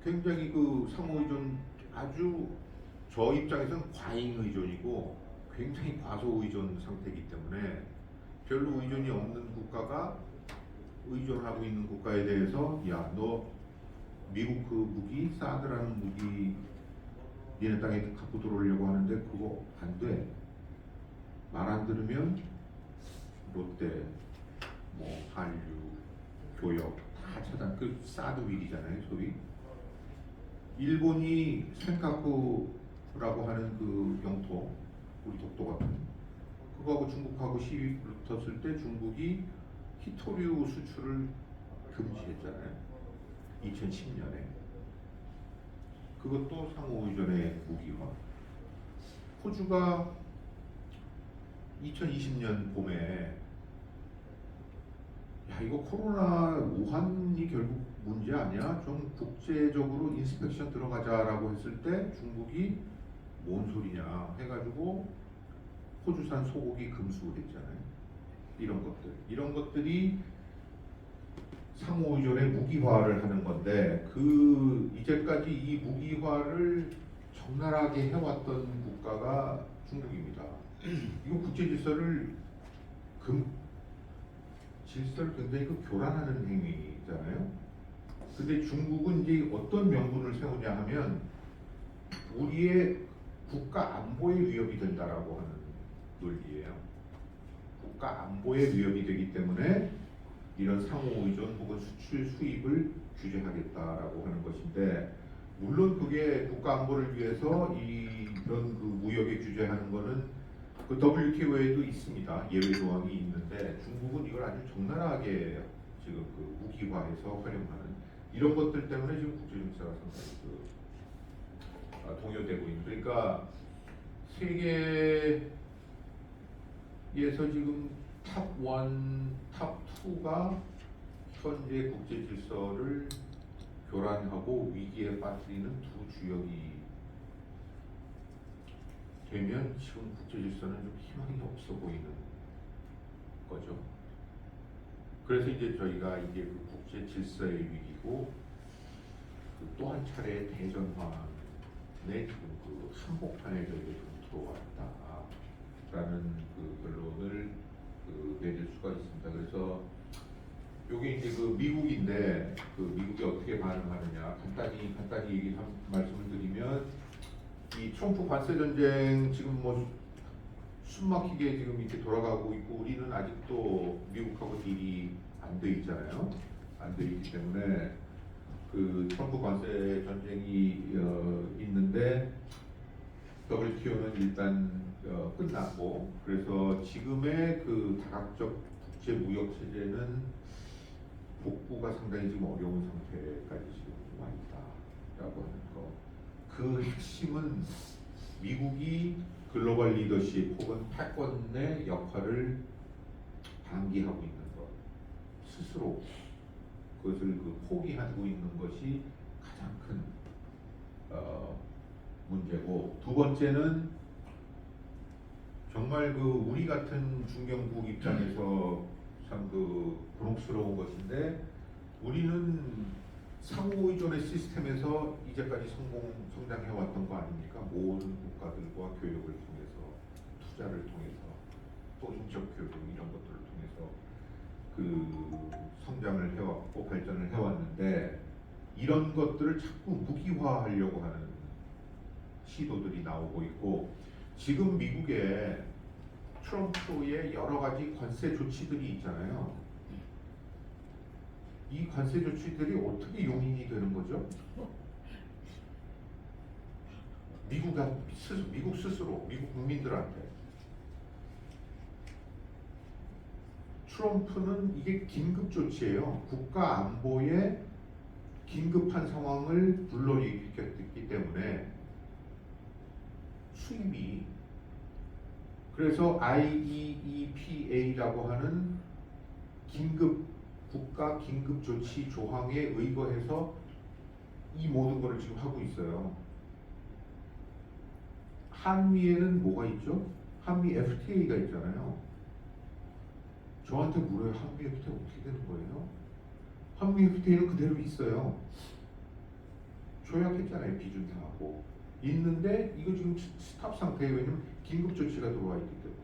S1: 굉장히 상호 의존 아주 저 입장에서는 과잉 의존이고 굉장히 과소 의존 상태이기 때문에 별로 의존이 없는 국가가 의존하고 있는 국가에 대해서 야, 너 미국 무기 사드라는 무기 니네 땅에 갖고 들어오려고 하는데 그거 안 돼. 말 안 들으면 롯데, 한류, 교역 다 차단. 사드 위기잖아요, 소위. 일본이 센카쿠라고 하는 영토, 우리 독도 같은 그거하고 중국하고 시위 붙었을 때 중국이 히토류 수출을 금지했잖아요. 2010년에. 그것도 상호 의존의 무기화. 호주가 2020년 봄에 야 이거 코로나 우한이 결국 문제 아니야? 좀 국제적으로 인스펙션 들어가자라고 했을 때 중국이 뭔 소리냐 해가지고 호주산 소고기 금수했잖아요. 이런 것들이 상호 의존의 무기화를 하는 건데 이제까지 이 무기화를 적나라하게 해왔던 국가가 중국입니다. 이거 국제 질서를 굉장히 교란하는 행위잖아요. 근데 중국은 이제 어떤 명분을 세우냐 하면 우리의 국가 안보에 위협이 된다라고 하는 논리예요. 국가 안보에 위협이 되기 때문에 이런 상호 의존 혹은 수출 수입을 규제하겠다라고 하는 것인데 물론 그게 국가 안보를 위해서 이런 무역에 규제하는 거는 WTO에도 있습니다. 예외 조항이 있는데 중국은 이걸 아주 적나라하게 지금 무기화해서 활용하는 이런 것들 때문에 지금 국제 정세가 상당히 동요되고 있는. 그러니까 세계에서 지금 탑 1, 탑 2가 현재 국제 질서를 교란하고 위기에 빠뜨리는 두 주역이 되면 지금 국제 질서는 좀 희망이 없어 보이는 거죠. 그래서 이제 저희가 이게 국제 질서의 위기고 또 한 차례 대전환의 지금 한복판에 저희가 좀 들어왔다라는 결론을 내릴 수가 있습니다. 그래서 요게 이제 미국인데 미국이 어떻게 반응하느냐 간단히 말씀을 드리면 이 트럼프 관세 전쟁 지금 숨막히게 지금 이렇게 돌아가고 있고 우리는 아직도 미국하고 딜이 안 돼 있잖아요. 안 돼 있기 때문에 그 트럼프 관세 전쟁이 있는데 WTO는 일단 끝났고, 그래서 지금의 그 다각적 국제 무역 체제는 복구가 상당히 지금 어려운 상태까지 지금 와 있다라고 하는 거. 그 핵심은 미국이 글로벌 리더십 혹은 패권의 역할을 방기하고 있는 것, 스스로 그것을 포기하고 있는 것이 가장 큰 문제고, 두 번째는 정말 우리 같은 중견국 입장에서 참 곤혹스러운 것인데, 우리는 상호 의존의 시스템에서 이제까지 성장해 왔던 거 아닙니까? 모든 국가들과 교역을 통해서, 투자를 통해서, 또 인적 교류 이런 것들을 통해서 성장을 해왔고 발전을 해왔는데, 이런 것들을 자꾸 무기화하려고 하는 시도들이 나오고 있고, 지금 미국에 트럼프의 여러 가지 관세 조치들이 있잖아요. 이 관세 조치들이 어떻게 용인이 되는 거죠? 미국 스스로, 미국 국민들한테. 트럼프는 이게 긴급 조치예요. 국가 안보에 긴급한 상황을 불러일으켰기 때문에 수입이, 그래서 IEEPA라고 하는 국가 긴급 조치 조항에 의거해서 이 모든 것을 지금 하고 있어요. 한미에는 뭐가 있죠? 한미 FTA가 있잖아요. 저한테 물어요. 한미 FTA 어떻게 되는 거예요? 한미 FTA는 그대로 있어요. 조약했잖아요. 비준 다 하고 있는데, 이거 지금 스탑 상태예요. 왜냐면 긴급 조치가 들어와 있기 때문에.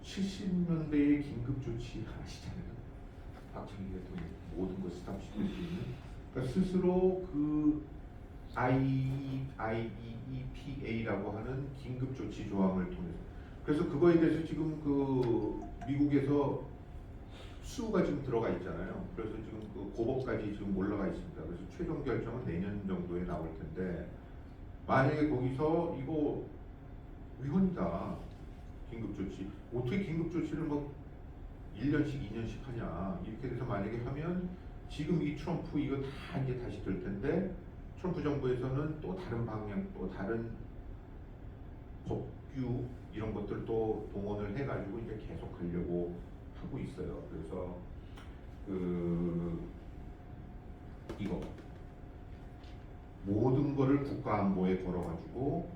S1: 70년대의 긴급 조치 아시잖아요. 박정희 대통령 모든 걸 스탑시킬 수 있는. 그러니까 스스로 IEEPA라고 하는 긴급 조치 조항을 통해서. 그래서 그거에 대해서 지금 미국에서 수가 지금 들어가 있잖아요. 그래서 지금 고법까지 지금 올라가 있습니다. 그래서 최종 결정은 내년 정도에 나올 텐데, 만약에 거기서 이거 위헌이다, 긴급조치, 어떻게 긴급조치를 1년씩 2년씩 하냐, 이렇게 돼서 만약에 하면 지금 이 트럼프 이거 다 이제 다시 될 텐데, 트럼프 정부에서는 또 다른 방향, 또 다른 법규 이런 것들 또 동원을 해가지고 이제 계속 하려고 하고 있어요. 그래서 이거 모든 거를 국가 안보에 걸어가지고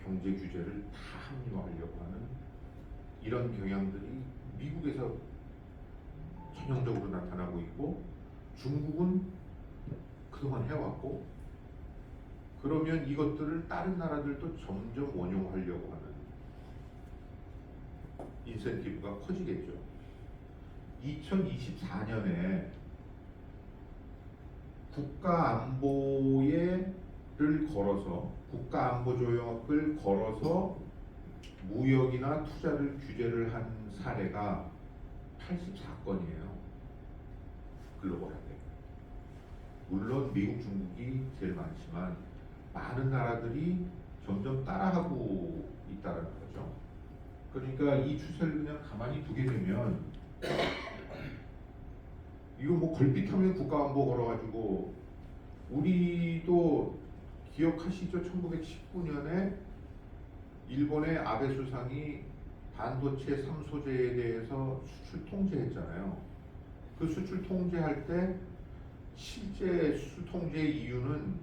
S1: 경제 규제를 다 합리화하려고 하는 이런 경향들이 미국에서 전형적으로 나타나고 있고, 중국은 그동안 해왔고, 그러면 이것들을 다른 나라들도 점점 원용하려고 하는 인센티브가 커지겠죠. 2024년에 국가안보를 걸어서, 국가안보조약을 걸어서 무역이나 투자를 규제를 한 사례가 84건이에요. 글로벌하게. 물론 미국, 중국이 제일 많지만 많은 나라들이 점점 따라하고 있다는 거죠. 그러니까 이 추세를 그냥 가만히 두게 되면, 이거 걸핏하면 국가안보 걸어가지고, 우리도 기억하시죠? 1919년에 일본의 아베 수상이 반도체 3소재에 대해서 수출 통제했잖아요. 그 수출 통제할 때 실제 수출 통제 이유는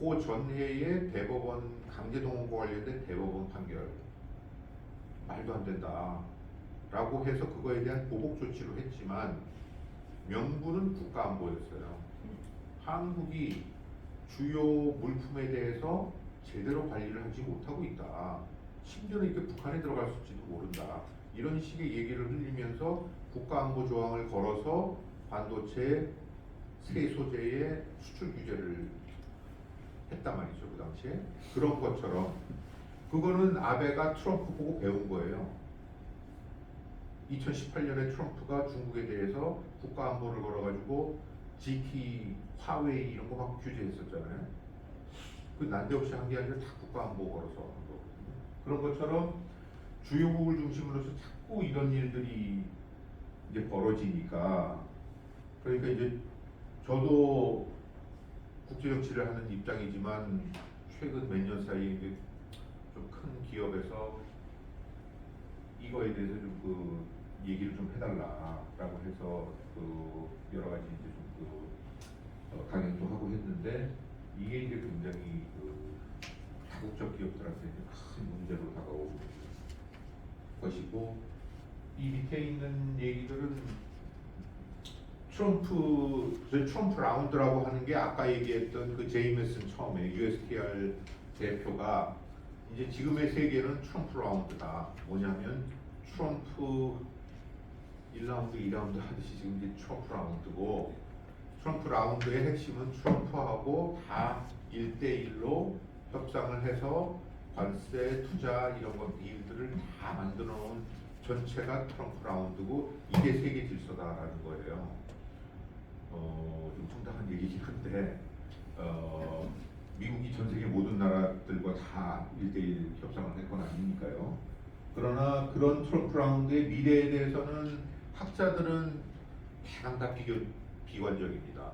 S1: 그 전해의 대법원 강제동원과 관련된 대법원 판결, 말도 안 된다 라고 해서 그거에 대한 보복 조치로 했지만 명분은 국가안보였어요. 한국이 주요 물품에 대해서 제대로 관리를 하지 못하고 있다, 심지어는 이렇게 북한에 들어갔을지도 모른다, 이런 식의 얘기를 흘리면서 국가안보 조항을 걸어서 반도체 세 소재의 수출 규제를 했단 말이죠. 그 당시에. 그런 것처럼 그거는 아베가 트럼프 보고 배운 거예요. 2018년에 트럼프가 중국에 대해서 국가안보를 걸어가지고 GT, 화웨이 이런 거 막 규제했었잖아요. 그 난데없이 한 게 아니라 다 국가안보 걸어서 한 거거든요. 그런 것처럼 주요국을 중심으로서 자꾸 이런 일들이 이제 벌어지니까, 그러니까 이제 저도 국제정치를 하는 입장이지만 최근 몇 년 사이에 좀 큰 기업에서 이거에 대해서 좀 얘기를 좀 해달라라고 해서 여러 가지 이제 강연도 하고 했는데, 이게 이제 굉장히 다국적 기업들한테 큰 문제로 다가오고 것이고, 이 밑에 있는 얘기들은 트럼프 라운드라고 하는 게 아까 얘기했던 그 제이메슨 처음에 USTR 대표가 이제 지금의 세계는 트럼프 라운드다. 뭐냐면 트럼프 1라운드, 2라운드 하듯이 지금 이제 트럼프 라운드고, 트럼프 라운드의 핵심은 트럼프하고 다 1대1로 협상을 해서 관세, 투자 이런 것 딜들을 다 만들어 놓은 전체가 트럼프 라운드고, 이게 세계 질서다라는 거예요. 좀 황당한 얘기긴 한데, 미국이 전 세계 모든 나라들과 다 1대1 협상을 할 건 아니니까요. 그러나 그런 트럼프 라운드의 미래에 대해서는 학자들은 대강 다 비관적입니다.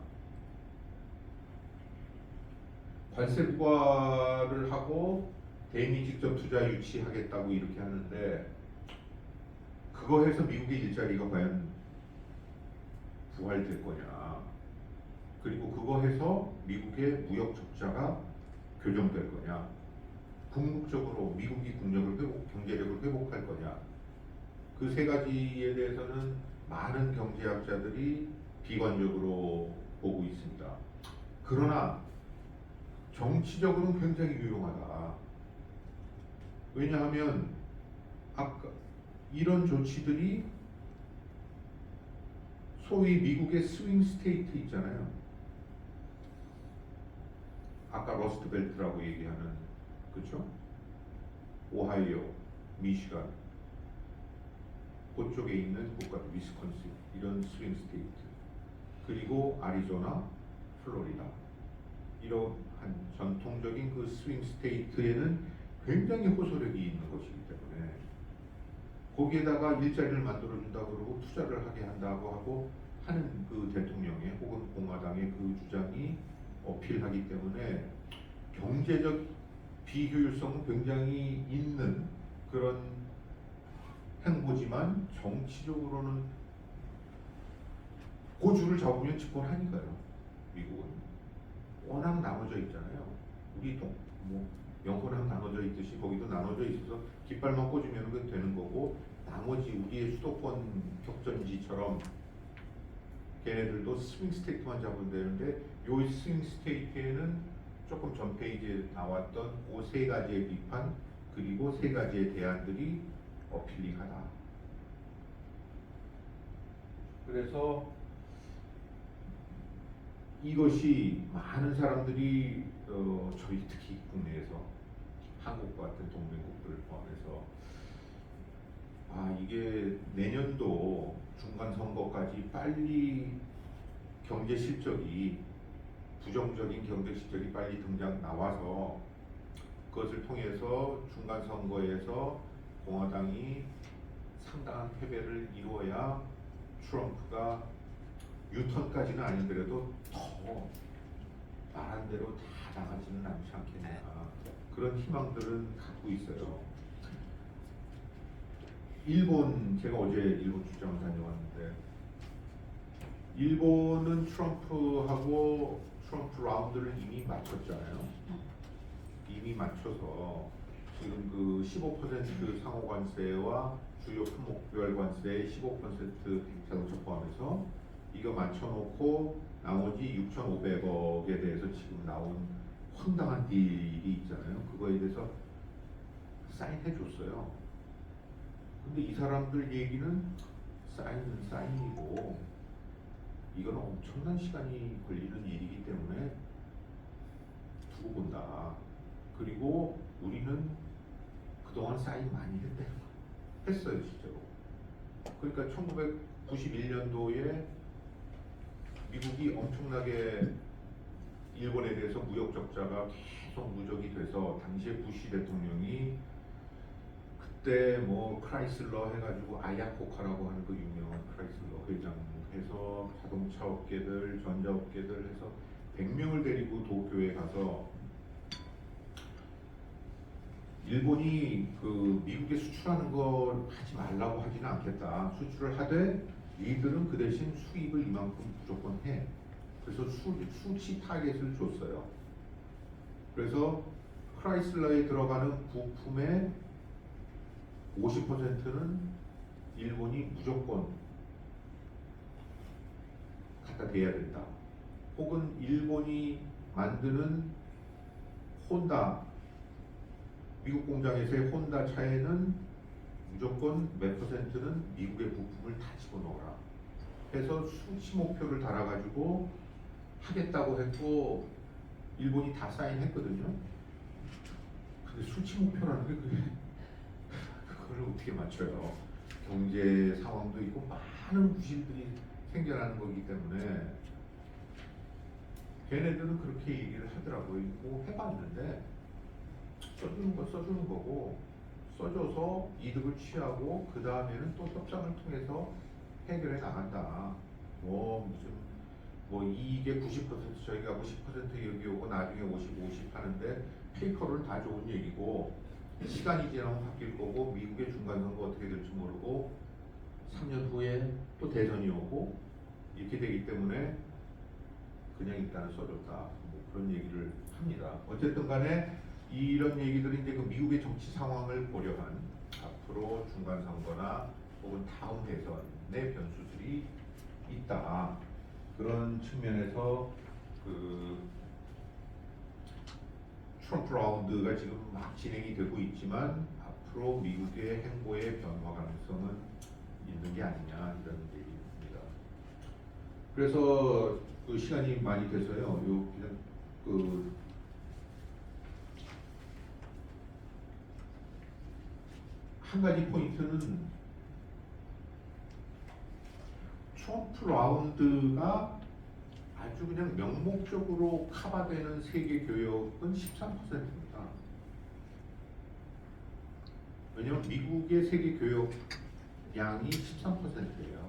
S1: 관세 부과를 하고 대미 직접 투자 유치하겠다고 이렇게 하는데, 그거 해서 미국의 일자리가 과연 부활될 거냐, 그리고 그거 해서 미국의 무역 적자가 교정될 거냐, 궁극적으로 미국이 경제력을 회복할 거냐, 그 세 가지에 대해서는 많은 경제학자들이 비관적으로 보고 있습니다. 그러나 정치적으로는 굉장히 유용하다. 왜냐하면 아까 이런 조치들이 소위 미국의 스윙 스테이트 있잖아요. 아까 러스트 벨트라고 얘기하는, 그렇죠? 오하이오, 미시간, 그쪽에 있는 국가, 위스콘신, 이런 스윙 스테이트, 그리고 아리조나, 플로리다, 이러한 전통적인 그 스윙 스테이트에는 굉장히 호소력이 있는 것이기 때문에 거기에다가 일자리를 만들어준다 그러고 투자를 하게 한다고 하고 하는 그 대통령의 혹은 공화당의 그 주장이 어필하기 때문에 경제적 비효율성은 굉장히 있는 그런 행보지만, 정치적으로는 고주를 잡으면 집권하니까요. 미국은 워낙 나눠져 있잖아요. 우리 영토랑 나눠져 있듯이 거기도 나눠져 있어서 깃발만 꽂으면 그게 되는 거고, 나머지 우리의 수도권 격전지처럼 걔네들도 스윙 스테이트만 잡으면 되는데, 요 스윙 스테이트에는 조금 전 페이지에 나왔던 그 세 가지의 비판, 그리고 세 가지의 대안들이 어필링하다. 그래서 이것이 많은 사람들이 저희 특히 국내에서 한국과 같은 동맹국들을 포함해서 이게 내년도 중간 선거까지 빨리 경제 실적이, 부정적인 경제 실적이 빨리 나와서 그것을 통해서 중간 선거에서 공화당이 상당한 패배를 이루어야 트럼프가 유턴까지는 아니더라도 더 말한 대로 다 나가지는 않지 않겠냐, 그런 희망들은 갖고 있어요. 일본, 제가 어제 일본 출장을 다녀왔는데, 일본은 트럼프 라운드를 이미 마쳤잖아요. 이미 맞춰서 지금 그 15% 상호 관세와 주요 품목별 관세의 15% 자동차 포함해서 이거 맞춰놓고 나머지 6,500억에 대해서 지금 나온 황당한 딜이 있잖아요. 그거에 대해서 사인해줬어요. 근데 이 사람들 얘기는 사인은 사인이고 이거는 엄청난 시간이 걸리는 일이기 때문에 두고 본다. 그리고 우리는 그동안 사인 많이 했어요, 실제로. 그러니까 1991년도에 미국이 엄청나게 일본에 대해서 무역 적자가 계속 누적이 돼서 당시에 부시 대통령이 그때 뭐 크라이슬러 해가지고 아야코카라고 하는 그 유명한 크라이슬러 회장해서 자동차 업계들, 전자 업계들 해서 100명을 데리고 도쿄에 가서 일본이 그 미국에 수출하는 걸 하지 말라고 하지는 않겠다. 수출을 하되 이들은 그 대신 수입을 이만큼 무조건 해. 그래서 수치 타겟을 줬어요. 그래서 크라이슬러에 들어가는 부품의 50%는 일본이 무조건 갖다 대야 된다. 혹은 일본이 만드는 혼다, 미국 공장에서의 혼다 차에는 무조건 몇 %는 미국의 부품을 다 집어넣어라 해서 수치 목표를 달아가지고 하겠다고 했고 일본이 다 사인했거든요. 근데 수치 목표라는 게 그걸 어떻게 맞춰요? 경제 상황도 있고 많은 부실들이 생겨나는 거기 때문에 걔네들은 그렇게 얘기를 하더라고요. 뭐 해봤는데 써주는 거 써주는 거고 써줘서 이득을 취하고 그 다음에는 또 협상을 통해서 해결해 나간다. 뭐 무슨 뭐 이익의 90% 저희가 50% 여기 오고 나중에 50 하는데 페이커는 다 좋은 얘기고 시간이 지나면 바뀔 거고 미국의 중간 선거 어떻게 될지 모르고 3년 후에 또 대선이 오고 이렇게 되기 때문에 그냥 일단은 써줬다. 뭐 그런 얘기를 합니다. 어쨌든 간에 이런 얘기들이 이제 그 미국의 정치 상황을 고려한 앞으로 중간 선거나 혹은 다음 대선의 변수들이 있다. 그런 측면에서 그 트럼프 라운드가 지금 막 진행이 되고 있지만 앞으로 미국의 행보의 변화 가능성은 있는 게 아니냐 이런 얘기입니다. 그래서 그 시간이 많이 돼서요. 요 그냥 그 한 가지 포인트는 트럼프 라운드가 아주 그냥 명목적으로 커버되는 세계 교역은 13%입니다. 왜냐하면 미국의 세계 교역 양이 13%예요.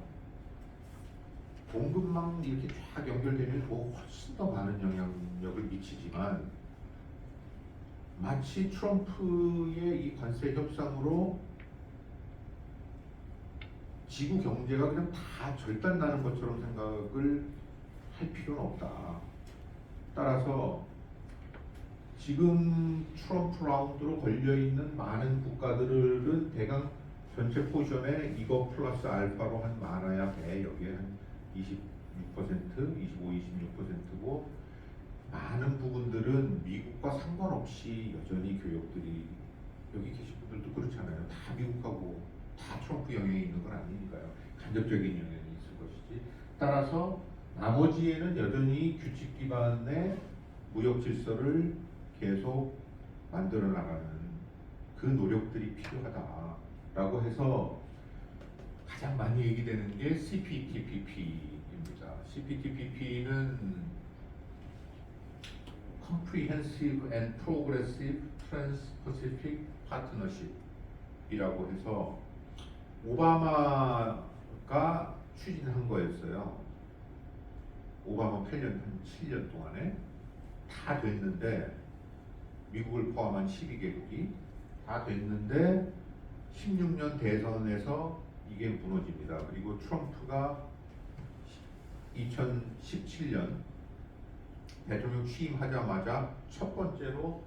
S1: 공급망 이렇게 쫙 연결되면 더 훨씬 더 많은 영향력을 미치지만 마치 트럼프의 이 관세 협상으로 지구 경제가 그냥 다 절단 나는 것처럼 생각을 할 필요는 없다. 따라서 지금 트럼프 라운드로 걸려있는 많은 국가들은 대강 전체 포션에 이거 플러스 알파로 한 많아야 배 여기에 한 26%, 25, 26%고 많은 부분들은 미국과 상관없이 여전히 교역들이 여기 계신 분들도 그렇잖아요. 다 미국하고 다 트럼프 영향이 있는 건 아니니까요. 간접적인 영향이 있을 것이지. 따라서 나머지에는 여전히 규칙 기반의 무역 질서를 계속 만들어 나가는 그 노력들이 필요하다라고 해서 가장 많이 얘기되는 게 CPTPP입니다. CPTPP는 Comprehensive and Progressive Trans-Pacific Partnership이라고 해서 오바마가 추진한 거였어요. 오바마 8년, 한 7년 동안에 다 됐는데 미국을 포함한 12개국이 다 됐는데 16년 대선에서 이게 무너집니다. 그리고 트럼프가 2017년 대통령 취임하자마자 첫 번째로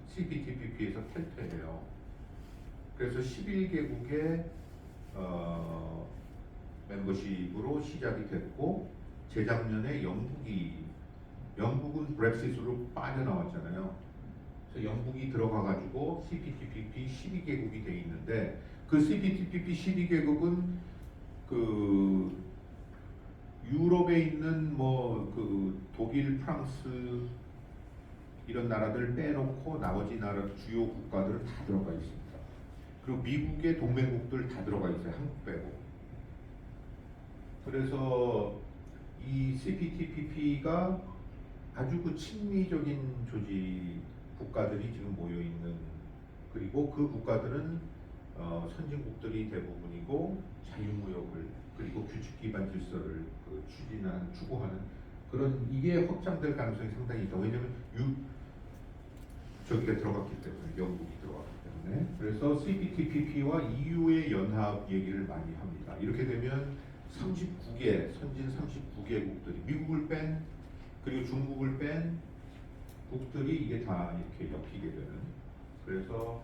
S1: CPTPP에서 탈퇴해요. 그래서 11개국의 멤버십으로 시작이 됐고 재작년에 영국은 브렉시트로 빠져나왔잖아요. 그래서 영국이 들어가가지고 CPTPP 12개국이 돼 있는데 그 CPTPP 12개국은 그 유럽에 있는 뭐 그 독일, 프랑스 이런 나라들 빼놓고 나머지 나라 주요 국가들은 다 들어가 있습니다. 그리고 미국의 동맹국들 다 들어가 있어요. 한국 빼고. 그래서 이 CPTPP가 아주 그 친미적인 조직 국가들이 지금 모여 있는, 그리고 그 국가들은 선진국들이 대부분이고 자유무역을 그리고 규칙 기반 질서를 추구하는 그런, 이게 확장될 가능성이 상당히 있다. 왜냐하면 저기가 들어갔기 때문에, 영국이 들어갔기 때문에. 그래서 CPTPP와 EU의 연합 얘기를 많이 합니다. 이렇게 되면 39개 선진 39개국들이 미국을 뺀 그리고 중국을 뺀 국들이 이게 다 이렇게 엮이게 되는. 그래서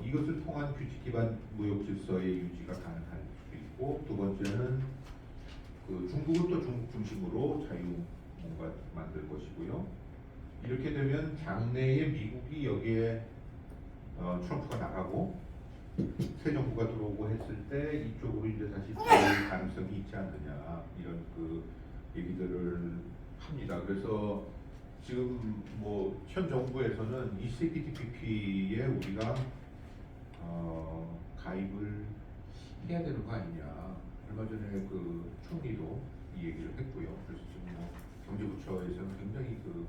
S1: 이것을 통한 규칙 기반 무역 질서의 유지가 가능할 수 있고, 두 번째는 그 중국은 또 중국 중심으로 자유 뭔가 만들 것이고요. 이렇게 되면 장래에 미국이 여기에 트럼프가 나가고 새 정부가 들어오고 했을 때 이쪽으로 이제 다시 들어올 가능성이 있지 않느냐, 이런 그 얘기들을 합니다. 그래서 지금 뭐 현 정부에서는 이 CPTPP에 우리가 가입을 해야 되는 거 아니냐. 얼마 전에 그 총리도 이 얘기를 했고요. 그래서 지금 뭐 경제부처에서는 굉장히 그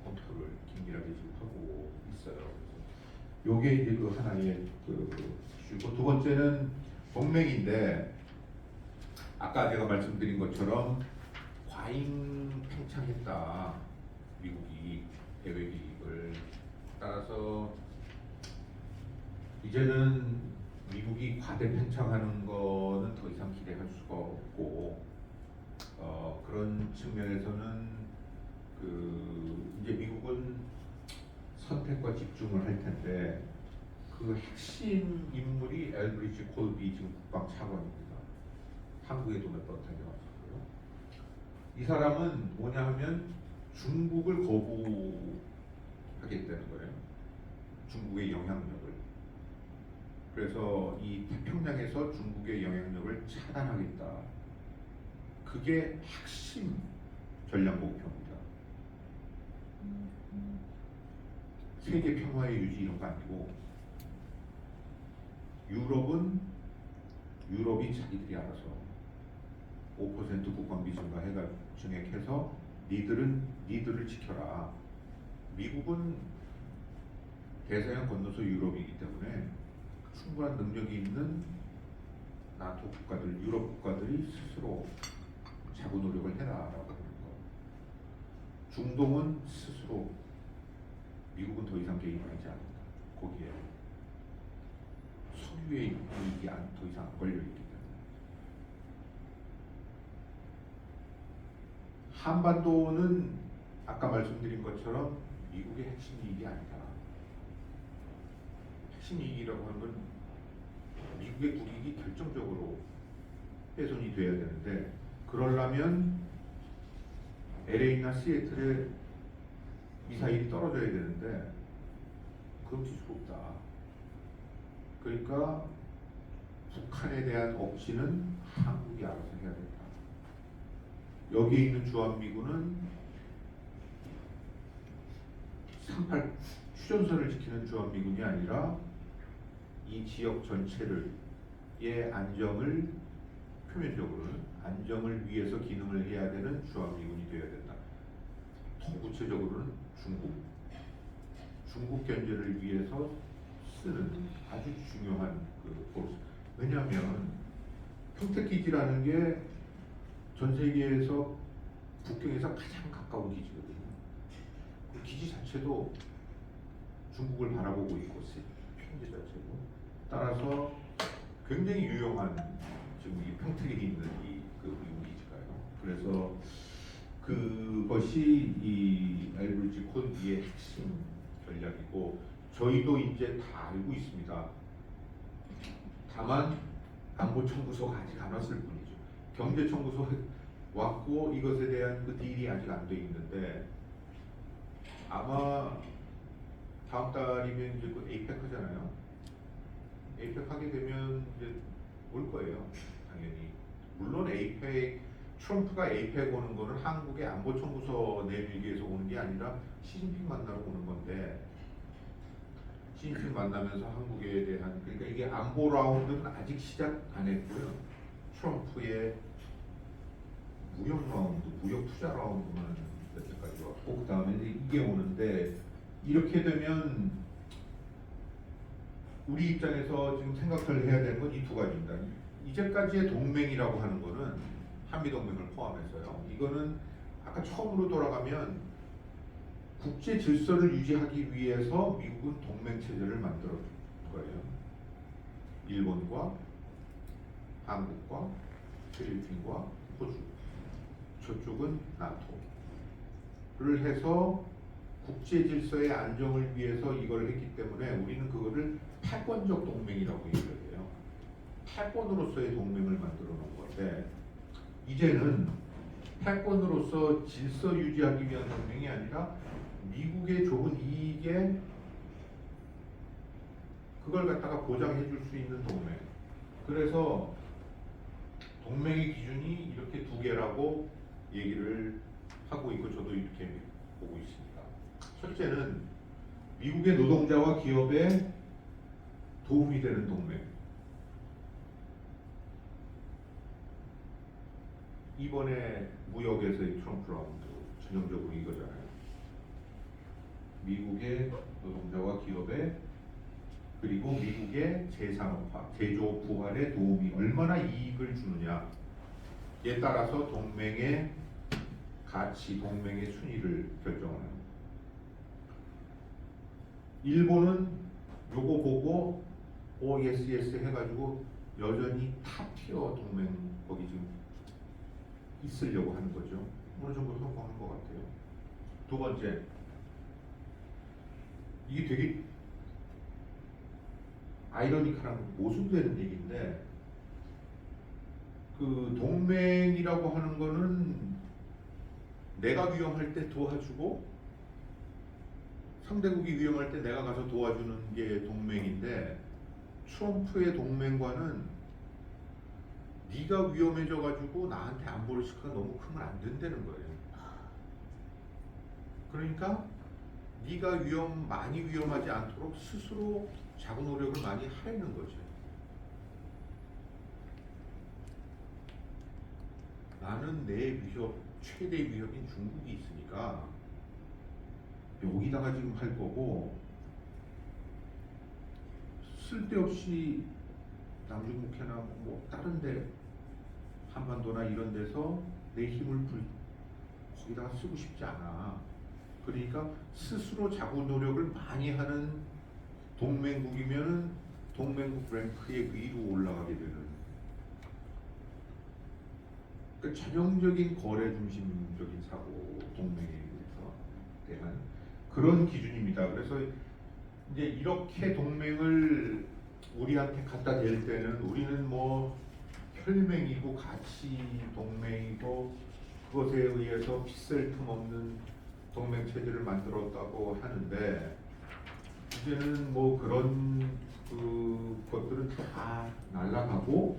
S1: 검토를 긴밀하게 지금 하고 있어요. 요게 이제 그 하나의 그 이슈고, 두 번째는 동맹인데 아까 제가 말씀드린 것처럼 과잉 팽창했다. 미국이 계획 이익을 따라서 이제는 미국이 과대 팽창하는 거는 더 이상 기대할 수가 없고, 그런 측면에서는 그 이제 미국은 선택과 집중을 할 텐데, 그 핵심 인물이 엘브리지 콜비 지금 국방차관입니다. 한국에도 몇 번 다녀왔었고요. 이 사람은 뭐냐 하면 중국을 거부하겠다는 거예요. 중국의 영향력을. 그래서 이 태평양에서 중국의 영향력을 차단하겠다. 그게 핵심 전략 목표입니다. 세계 평화의 유지 이런 거 아니고, 유럽이 자기들이 알아서 5% 국방비 증가해가 증액해서 니들을 지켜라. 미국은 대서양 건너서 유럽이기 때문에 충분한 능력이 있는 나토 국가들, 유럽 국가들이 스스로 자구 노력을 해라라고 하는 거. 중동은 스스로, 미국은 더 이상 개입하지 않는다. 거기에 석유의 이익이 더 이상 안 걸려 있기 때문에. 한반도는 아까 말씀드린 것처럼 미국의 핵심 이익이 아니다. 핵심 이익이라고 하는 건 미국의 국익이 결정적으로 훼손이 돼야 되는데, 그러려면 LA나 시애틀에 미사일이 떨어져야 되는데 그럼 질 수가 없다. 그러니까 북한에 대한 억지는 한국이 알아서 해야 된다. 여기에 있는 주한미군은 38 휴전선을 지키는 주한미군이 아니라 이 지역 전체를 의 안정을, 표면적으로는 안정을 위해서 기능을 해야 되는 주한미군이 되어야 된다. 더 구체적으로는 중국 견제를 위해서 쓰는 아주 중요한 그 포스. 왜냐하면 평택기지라는 게 전 세계에서 국경에서 가장 가까운 기지거든요. 그 기지 자체도 중국을 바라보고 있고, 현재 자체도. 따라서 굉장히 유용한 지금 이 평택에 있는 그 미군 기지가요. 그래서 그것이 이 엘브리지 콜비의 핵심 전략이고, 저희도 이제 다 알고 있습니다. 다만 안보청구서가 아직 안 왔을 뿐이죠. 경제청구서 왔고 이것에 대한 그 딜이 아직 안 돼 있는데, 아마 다음 달이면 이제 그 에이펙 하잖아요. 에이펙 하게 되면 이제 올 거예요, 당연히. 물론 에이펙, 트럼프가 에이펙 오는 거는 한국의 안보청구서 내밀기 위해서 오는 게 아니라 시진핑 만나러 오는 건데, 시진핑 만나면서 한국에 대한 그러니까 이게 안보 라운드는 아직 시작 안 했고요. 트럼프의 무역 라운드, 무역 투자 라운드만 몇 때까지 왔고 그 다음에 이게 오는데 이렇게 되면 우리 입장에서 지금 생각을 해야 되는 건 이 두 가지입니다. 이제까지의 동맹이라고 하는 거는 한미 동맹을 포함해서요. 이거는 아까 처음으로 돌아가면 국제 질서를 유지하기 위해서 미국은 동맹 체제를 만들었 거예요. 일본과 한국과 필리핀과 호주. 저쪽은 나토를 해서 국제 질서의 안정을 위해서 이걸 했기 때문에 우리는 그거를 패권적 동맹이라고 얘기를 해요. 패권으로서의 동맹을 만들어 놓은 건데 이제는 패권으로서 질서 유지하기 위한 동맹이 아니라 미국의 좁은 이익에 그걸 갖다가 보장해 줄 수 있는 동맹. 그래서 동맹의 기준이 이렇게 두 개라고 얘기를 하고 있고 저도 이렇게 보고 있습니다. 첫째는 미국의 노동자와 기업에 도움이 되는 동맹. 이번에 무역에서의 트럼프 라운드 전형적으로 이거잖아요. 미국의 노동자와 기업에 그리고 미국의 재산업화, 제조업 부활에 도움이 얼마나 이익을 주느냐에 따라서 동맹의 가치, 동맹의 순위를 결정하는. 일본은 요거 보고 예스 예스 해가지고 여전히 탑티어 동맹 거기 지금 있으려고 하는 거죠. 어느 정도 성공한 것 같아요. 두 번째, 이게 되게 아이러니컬한 모순되는 얘기인데 그 동맹이라고 하는 거는 내가 위험할 때 도와주고 상대국이 위험할 때 내가 가서 도와주는 게 동맹인데 트럼프의 동맹과는 네가 위험해져 가지고 나한테 안보 리스크가 너무 크면 안 된다는 거예요. 그러니까 네가 많이 위험하지 않도록 스스로 자구 노력을 많이 하려는 거죠. 나는 내 위협, 최대 위협인 중국이 있으니까 여기다가 지금 할 거고 쓸데없이 남중국해나 뭐 다른데 한반도나 이런 데서 내 힘을 거기다가 쓰고 싶지 않아. 그러니까 스스로 자구 노력을 많이 하는 동맹국이면은 동맹국 랭크의 위로 올라가게 되는. 그러니까 전형적인 거래 중심적인 사고 동맹에 대한 그런 기준입니다. 그래서 이제 이렇게 동맹을 우리한테 갖다 댈 때는 우리는 뭐 혈맹이고 가치 동맹이고 그것에 의해서 빗셀 틈 없는 동맹 체제를 만들었다고 하는데 이제는 뭐 그런 것들은 다 날아가고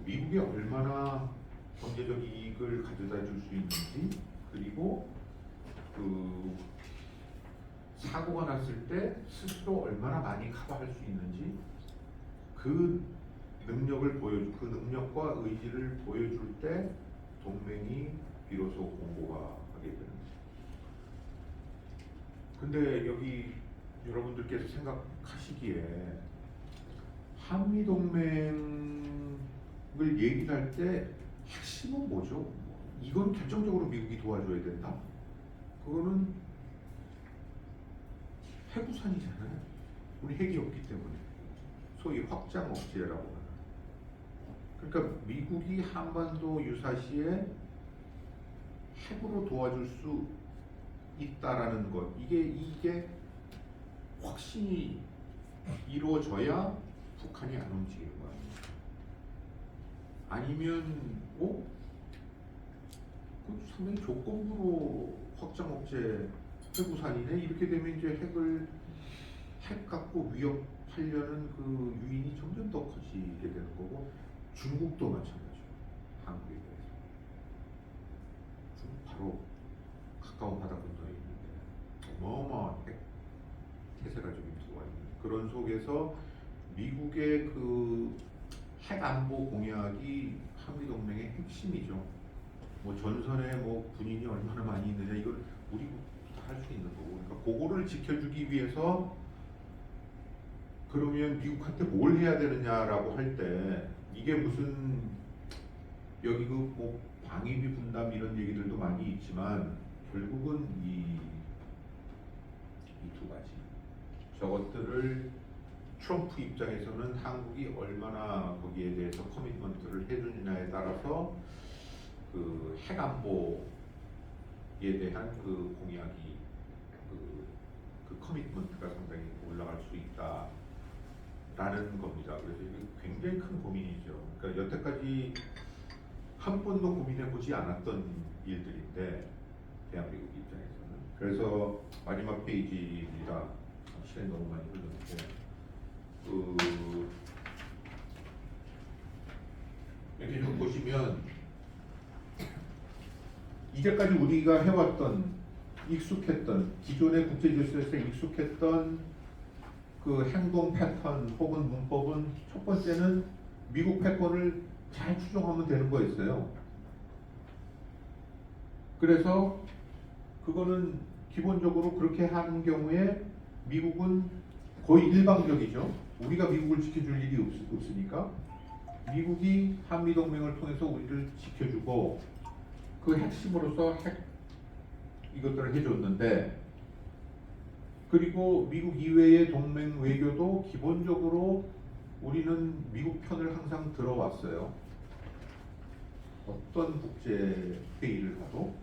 S1: 미국이 얼마나 경제적 이익을 가져다 줄 수 있는지 그리고 사고가 났을 때 스스로 얼마나 많이 커버할 수 있는지 그 능력을 그 능력과 의지를 보여줄 때 동맹이 비로소 공고가 하게 되는 거죠. 근데 여기 여러분들께서 생각하시기에 한미 동맹을 얘기할 때 핵심은 뭐죠? 이건 결정적으로 미국이 도와줘야 된다. 그거는 해구산이잖아요. 우리 핵이 없기 때문에 소위 확장 억제라고 하는. 그러니까 미국이 한반도 유사시에 핵으로 도와줄 수 있다라는 것 이게 확신이 이루어져야 북한이 안 움직이는 거 아니에요. 아니면 그 상당히 조건부로 확장 억제 해구산이네 이렇게 되면 이제 핵 갖고 위협하려는 그 유인이 점점 더 커지게 되는 거고 중국도 마찬가지고 한국에 대해서 중국 바로 가까운 바다 근처에 있는데 어마어마한 핵 태세가 그런 속에서 미국의 그 핵안보 공약이 한미 동맹의 핵심이죠. 뭐 전선에 뭐 군인이 얼마나 많이 있느냐 이걸 우리 할 수 있는 거고, 그러니까 그거를 지켜주기 위해서 그러면 미국한테 뭘 해야 되느냐라고 할 때 이게 무슨 여기 그 뭐 방위비 분담 이런 얘기들도 많이 있지만 결국은 이 두 가지 저것들을 트럼프 입장에서는 한국이 얼마나 거기에 대해서 커미트먼트를 해주느냐에 따라서 그 핵안보에 대한 그 공약이 그 커미트먼트가 상당히 올라갈 수 있다라는 겁니다. 그래서 이게 굉장히 큰 고민이죠. 그러니까 여태까지 한 번도 고민해 보지 않았던 일들인데 대한민국 입장에서는. 그래서 마지막 페이지입니다. 시간이 너무 많이 흘렀는데 이렇게 좀 보시면 이제까지 우리가 해왔던 익숙했던 기존의 국제질서에서 익숙했던 그 행동 패턴 혹은 문법은 첫 번째는 미국 패권을 잘 추정하면 되는 거였어요. 그래서 그거는 기본적으로 그렇게 하는 경우에 미국은 거의 일방적이죠. 우리가 미국을 지켜줄 일이 없으니까 미국이 한미동맹을 통해서 우리를 지켜주고 그 핵심으로서 이것들을 해줬는데, 그리고 미국 이외의 동맹 외교도 기본적으로 우리는 미국 편을 항상 들어왔어요. 어떤 국제 회의를 가도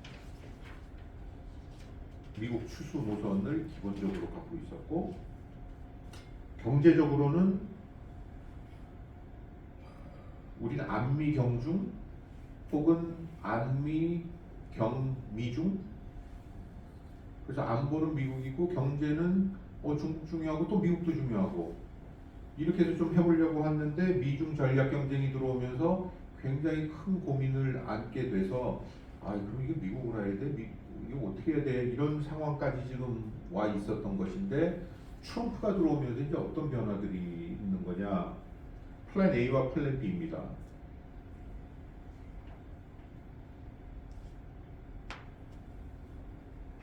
S1: 미국 추수 노선을 기본적으로 갖고 있었고, 경제적으로는 우리는 안미 경중 혹은 안미 경미중, 그래서 안보는 미국이고 경제는 중국 중요하고 또 미국도 중요하고 이렇게 해서 좀 해보려고 했는데 미중 전략 경쟁이 들어오면서 굉장히 큰 고민을 안게 돼서 그럼 이게 미국으로 해야 돼? 이거 어떻게 해야 돼? 이런 상황까지 지금 와 있었던 것인데, 트럼프가 들어오면서 이제 어떤 변화들이 있는 거냐? 플랜 A와 플랜 B입니다.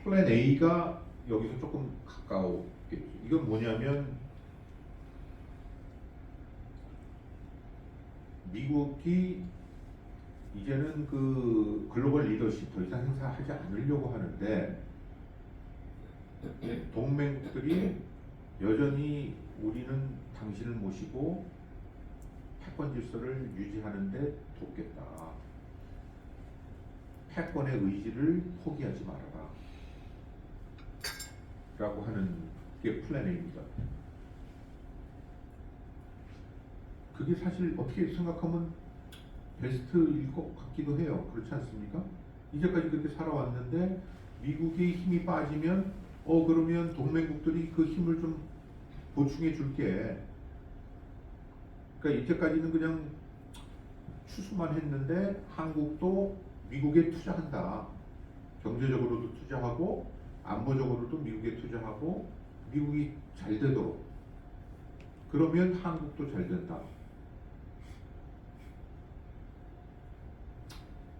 S1: 플랜 A가 여기서 조금 가까웠겠죠. 이건 뭐냐면 미국이 이제는 그 글로벌 리더십 더 이상 행사하지 않으려고 하는데, 동맹국들이 여전히 우리는 당신을 모시고 패권 질서를 유지하는데 돕겠다. 패권의 의지를 포기하지 말아라. 라고 하는 게 플랜 A입니다. 그게 사실 어떻게 생각하면 베스트일 것 같기도 해요. 그렇지 않습니까? 이제까지 그렇게 살아왔는데 미국의 힘이 빠지면 그러면 동맹국들이 그 힘을 좀 보충해 줄게. 그러니까 이때까지는 그냥 추수만 했는데 한국도 미국에 투자한다. 경제적으로도 투자하고 안보적으로도 미국에 투자하고 미국이 잘 되도록. 그러면 한국도 잘 된다.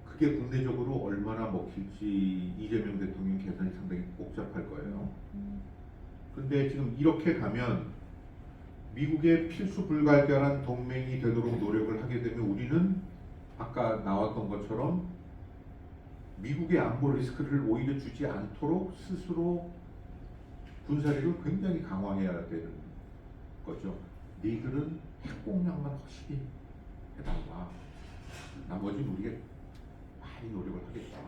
S1: 그게 국내적으로 얼마나 먹힐지 이재명 대통령 계산이 상당히 복잡할 거예요. 근데 지금 이렇게 가면 미국의 필수 불가결한 동맹이 되도록 노력을 하게 되면 우리는 아까 나왔던 것처럼 미국의 안보 리스크를 오히려 주지 않도록 스스로 군사력을 굉장히 강화해야 되는 거죠. 니들은 핵공략만 확실히 해달라. 나머지는 우리가 많이 노력을 하겠다.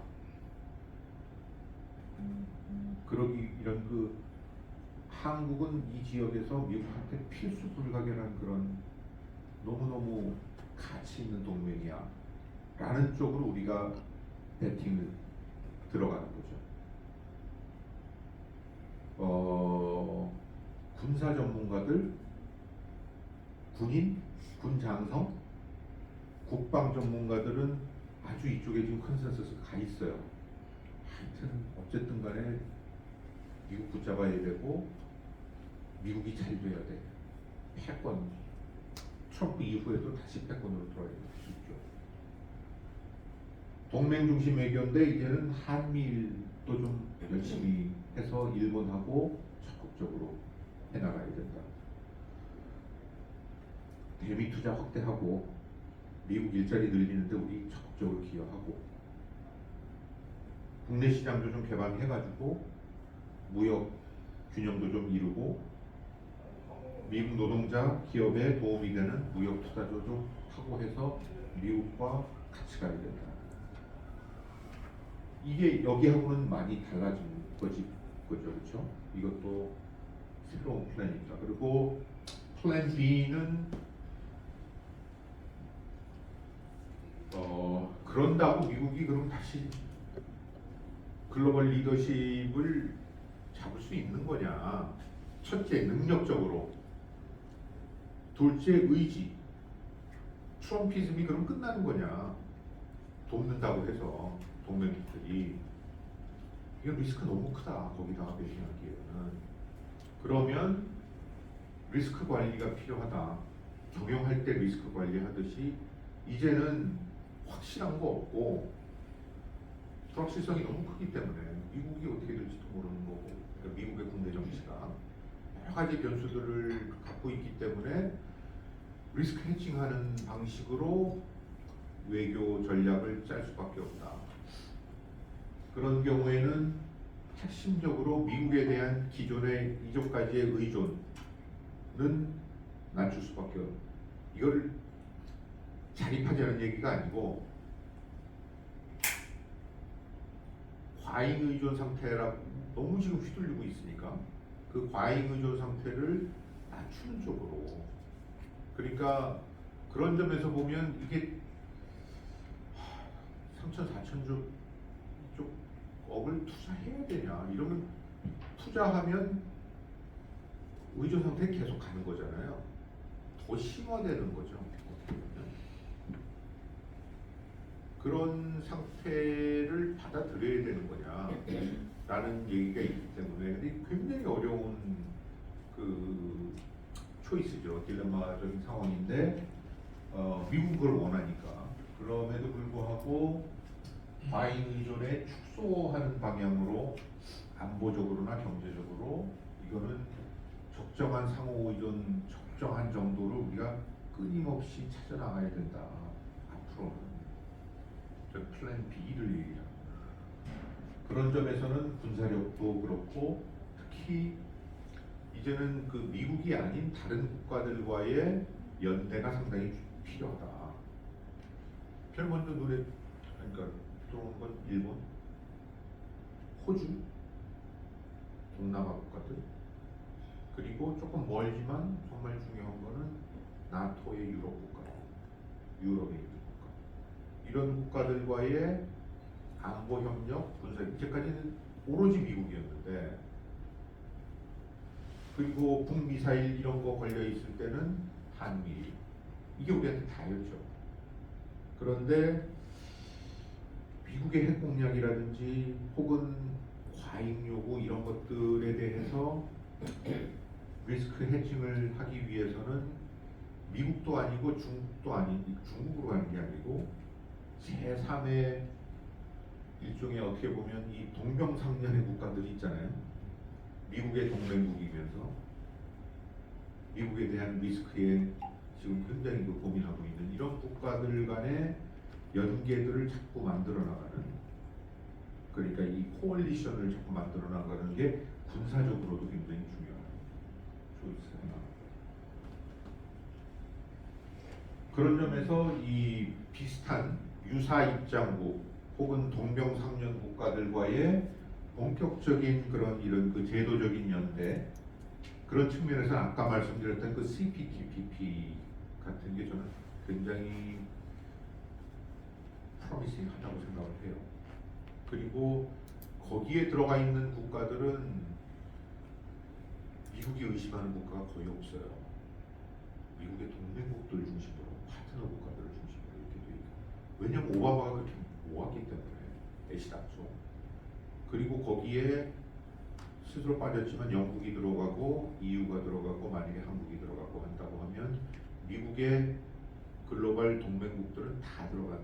S1: 그러기 이런 그 한국은 이 지역에서 미국한테 필수 불가결한 그런 너무너무 가치 있는 동맹이야 라는 쪽으로 우리가 배팅을 들어가는 거죠. 군사 전문가들, 군인, 군장성, 국방 전문가들은 아주 이쪽에 지금 컨센서스가 가 있어요. 하여튼 어쨌든 간에 미국 붙잡아야 되고 미국이 잘 돼야 돼. 패권. 트럼프 이후에도 다시 패권으로 돌아야 될 수 있죠. 동맹 중심 외교인데 이제는 한미일도 좀 열심히 해서 일본하고 적극적으로 해나가야 된다. 대미 투자 확대하고 미국 일자리 늘리는데 우리 적극적으로 기여하고 국내 시장도 좀 개방해가지고 무역 균형도 좀 이루고 미국 노동자 기업에 도움이 되는 무역 투자도 좀 하고 해서 미국과 같이 가야 된다. 이게 여기하고는 많이 달라진 거죠, 그렇죠? 이것도 새로운 플랜입니다. 그리고 플랜 B는 그런다고 미국이 그럼 다시 글로벌 리더십을 잡을 수 있는 거냐? 첫째, 능력적으로. 둘째, 의지. 트럼피즘이 그럼 끝나는 거냐? 돕는다고 해서 동맹국들이 이건 리스크 너무 크다. 거기다가 배신하기에는. 그러면 리스크 관리가 필요하다. 경영할 때 리스크 관리하듯이 이제는 확실한 거 없고 불확실성이 너무 크기 때문에 미국이 어떻게 될지도 모르는 거고, 그러니까 미국의 국내 정치가 여러 가지 변수들을 갖고 있기 때문에 리스크 해칭하는 방식으로 외교 전략을 짤 수밖에 없다. 그런 경우에는 핵심적으로 미국에 대한 기존의 이전까지의 의존은 낮출 수밖에 없다. 이걸 자립하자는 얘기가 아니고 과잉 의존 상태라 너무 지금 휘둘리고 있으니까 그 과잉 의존 상태를 낮추는 쪽으로. 그러니까 그런 점에서 보면 이게 3천, 4천조 쪽 억을 투자해야 되냐, 이러면 투자하면 의존 상태 계속 가는 거잖아요. 더 심화되는 거죠. 그런 상태를 받아들여야 되는 거냐 라는 얘기가 있기 때문에 굉장히 어려운 그 초이스죠. 딜레마적인 상황인데 미국은 그걸 원하니까. 그럼에도 불구하고 과잉 의존에 축소하는 방향으로 안보적으로나 경제적으로 이거는 적정한 상호 의존, 적정한 정도를 우리가 끊임없이 찾아나가야 된다. 앞으로는 저 플랜 B를 얘기합니다. 그런 점에서는 군사력도 그렇고 특히 이제는 그 미국이 아닌 다른 국가들과의 연대가 상당히 필요하다. 제일 먼저 눈에 그러니까 들어오는 건 일본, 호주, 동남아 국가들, 그리고 조금 멀지만 정말 중요한 거는 나토의 유럽 국가, 유럽의 국가. 이런 국가들과의 안보 협력, 군사, 이제까지는 오로지 미국이었는데, 그리고 북미사일 이런 거 걸려 있을 때는 한미, 이게 우리한테 다였죠. 그런데 미국의 핵 공략이라든지 혹은 과잉 요구 이런 것들에 대해서 리스크 해칭을 하기 위해서는 미국도 아니고 중국도 아닌, 중국으로 가는 게 아니고 제3의 일종의 어떻게 보면 이 동병상련의 국가들이 있잖아요. 미국의 동맹국이면서 미국에 대한 리스크에 지금 굉장히 고민하고 있는 이런 국가들 간의 연계들을 자꾸 만들어 나가는, 그러니까 이 코얼리션을 자꾸 만들어 나가는 게 군사적으로도 굉장히 중요한 조이스예요. 그런 점에서 이 비슷한 유사 입장국 혹은 동병상련 국가들과의 본격적인 그런 이런 그 제도적인 연대, 그런 측면에서 아까 말씀드렸던 그 CPTPP 같은 게 저는 굉장히 프로미싱하다고 생각을 해요. 그리고 거기에 들어가 있는 국가들은 미국이 의심하는 국가가 거의 없어요. 미국의 동맹국들 중심으로, 파트너 국가들을 중심으로 이렇게 돼 있고, 왜냐면 오바마가 그렇게 모았기 때문에 애시당초. 그리고 거기에 스스로 빠졌지만 영국이 들어가고 EU가 들어가고 만약에 한국이 들어가고 한다고 하면 미국의 글로벌 동맹국들은 다 들어가는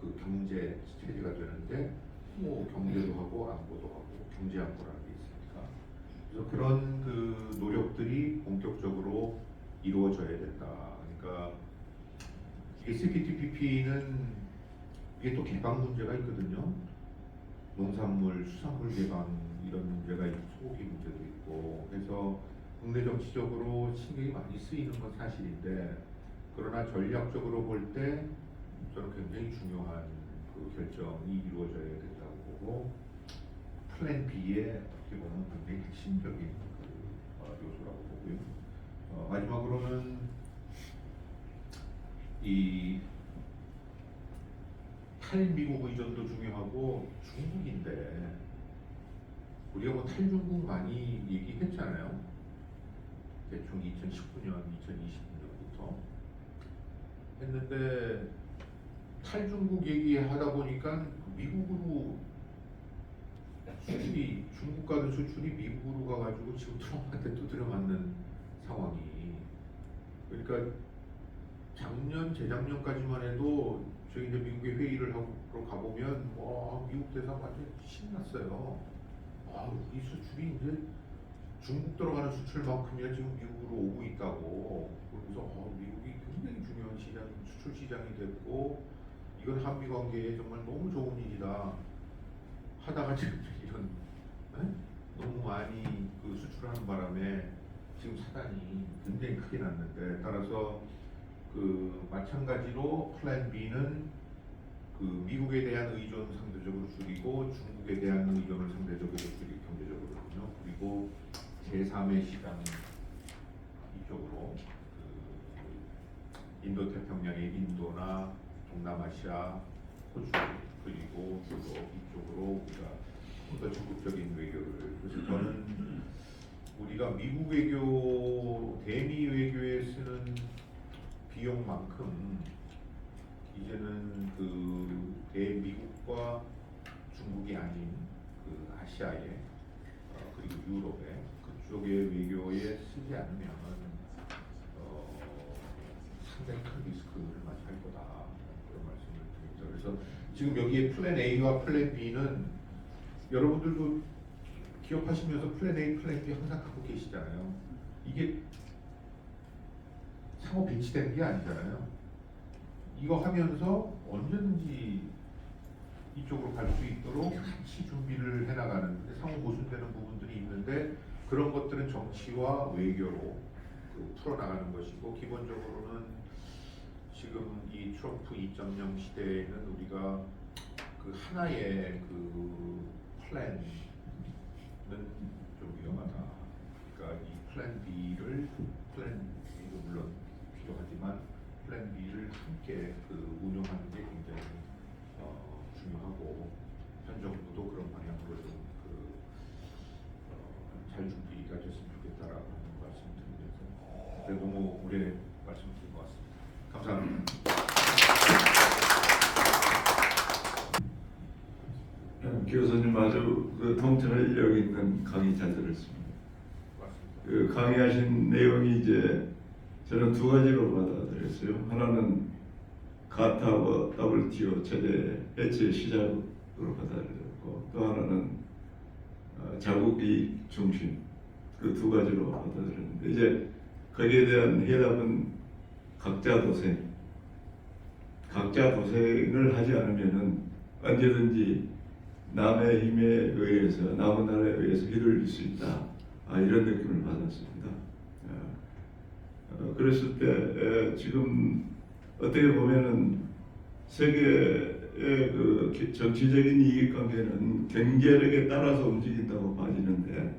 S1: 그 경제 체제가 되는데 뭐 경제도 하고 안보도 하고 경제 안보라는 게 있으니까 그래서 그런 그 노력들이 본격적으로 이루어져야 된다. 그러니까 이게 CPTPP는 이게 또 개방 문제가 있거든요. 농산물, 수산물 개방 이런 문제가 있고 소고기 문제도 있고 해서 국내 정치적으로 신경이 많이 쓰이는 건 사실인데 그러나 전략적으로 볼 때 저는 굉장히 중요한 그 결정이 이루어져야 된다고 보고 플랜 B에 어떻게 보면 굉장히 핵심적인 그 요소라고 보고요. 마지막으로는 이 탈미국 의존도 중요하고 중국인데 우리가 뭐 탈중국 많이 얘기했잖아요. 대충 2019년, 2020년부터 했는데 탈중국 얘기하다 보니까 미국으로 수출이 중국 가는 수출이 미국으로 가가지고 지금 트럼프한테 두드려 맞는 상황이 그러니까 작년 재작년까지만 해도 저희 이제 미국에 회의를 하고 가보면 와 미국 대사 완전 신났어요. 아 우리 수출이 이제 중국 들어가는 수출만큼이나 지금 미국으로 오고 있다고. 그러면서 미국이 굉장히 중요한 시장, 수출 시장이 됐고 이건 한미 관계에 정말 너무 좋은 일이다. 하다가 지금 이런 너무 많이 그 수출하는 바람에 지금 사단이 굉장히 크게 났는데 따라서 그 마찬가지로 플랜 B는 그 미국에 대한 의존 상대적으로 줄이고 중국에 대한 의존을 상대적으로 줄이고 경제적으로요. 그리고 제3의 시장 이쪽으로 그 인도 태평양의 인도나 동남아시아, 호주 그리고 유럽 이쪽으로 우리가 좀 더 적극적인 외교를 그래서 저는 우리가 미국 외교, 대미 외교에 쓰는 비용만큼 이제는 그 대미국과 중국이 아닌 그 아시아에 그리고 유럽에 그쪽의 외교에 쓰지 않으면 상당히 큰 리스크를 맞이할 거다 그런 말씀을 드립니다. 그래서 지금 여기에 플랜 A와 플랜 B는 여러분들도 기억하시면서 플랜 A, 플랜 B 항상 갖고 계시잖아요. 이게 상호 배치되는 게 아니잖아요. 이거 하면서 언제든지 이쪽으로 갈 수 있도록 같이 준비를 해나가는 상호 모순되는 부분들이 있는데 그런 것들은 정치와 외교로 그 풀어나가는 것이고 기본적으로는 지금 이 트럼프 2.0 시대에는 우리가 그 하나의 그 플랜은 좀 위험하다. 그러니까 이 플랜 B를 플랜 B도 물론 필요하지만 플랜 B를 함께 그 운영하는 게 굉장히 중요하고 현 정부도 그런 방향으로 좀 잘 준비가 됐으면 좋겠다라고 하는 말씀드리면서 너무 오래 말씀드린 것 같습니다. 감사합니다.
S2: 교수님 아주 그 통찰력 있는 강의 잘 들었습니다. 그 강의하신 내용이 이제 저는 두 가지로 받아들였어요. 하나는 가타와 WTO 체제 해체 시작으로 받아들였고 또 하나는 자국 이익 중심 그 두 가지로 받아들였는데 이제 거기에 대한 해답은 각자 도생을 하지 않으면은 언제든지 남의 힘에 의해서 남은 나라에 의해서 휘둘릴 수 있다. 이런 느낌을 받았습니다. 그랬을 때 지금 어떻게 보면은 세계의 그 정치적인 이익관계는 경제력에 따라서 움직인다고 봐지는데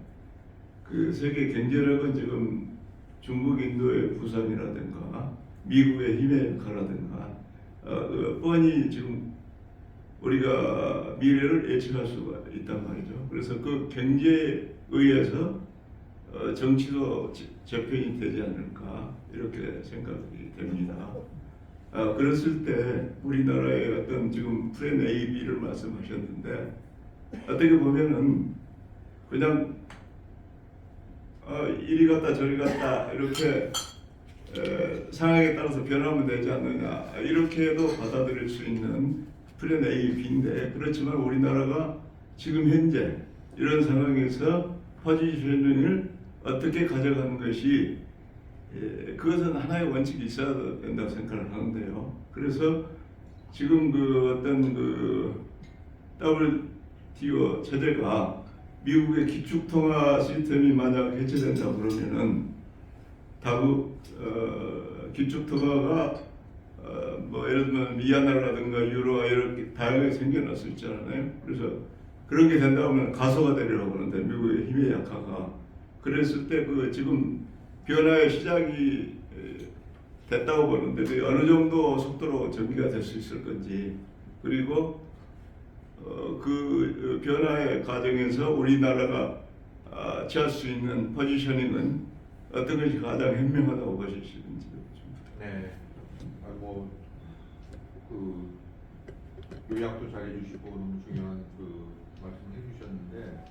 S2: 그 세계 경제력은 지금 중국, 인도의 부산이라든가 미국의 힘의 역할이라든가 뻔히 지금 우리가 미래를 예측할 수가 있단 말이죠. 그래서 그 경제에 의해서 정치도 재편이 되지 않을까 이렇게 생각이 됩니다. 그랬을 때 우리나라의 어떤 지금 플랜 A, B를 말씀하셨는데 어떻게 보면은 그냥 이리 갔다 저리 갔다 이렇게 상황에 따라서 변하면 되지 않느냐 이렇게도 받아들일 수 있는 플랜 A, B인데 그렇지만 우리나라가 지금 현재 이런 상황에서 포지셔닝을 어떻게 가져가는 것이 그것은 하나의 원칙이 있어야 된다고 생각을 하는데요. 그래서 지금 그 어떤 그 WTO 체제가 미국의 기축통화 시스템이 만약 해체된다 그러면은 기축통화가 뭐 예를 들면 미얀마라든가 유로가 이렇게 다양하게 생겨날 수 있잖아요. 그래서 그런 게 된다면 가소가 되려고 하는데 미국의 힘의 약화가 그랬을 때 그 지금 변화의 시작이 됐다고 보는데 어느 정도 속도로 전개가 될 수 있을 건지 그리고 그 변화의 과정에서 우리나라가 취할 수 있는 포지셔닝은 어떤 것이 가장 현명하다고 보시는지 좀
S1: 네, 그 요약도 잘해주시고 너무 중요한 그 말씀을 해주셨는데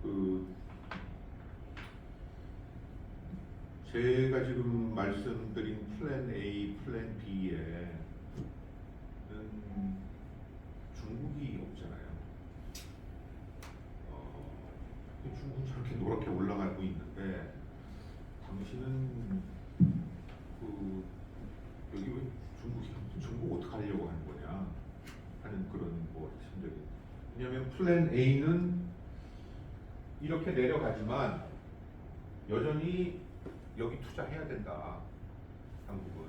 S1: 그 제가 지금 말씀드린 플랜 A, 플랜 B에는 중국이 없잖아요. 중국은 저렇게 노랗게 올라가고 있는데 당신은 그 여기 왜 중국 어떻게 하려고 하는 거냐 하는 그런 뭐 심정이. 왜냐하면 플랜 A는 이렇게 내려가지만 여전히 여기 투자해야 된다. 한국은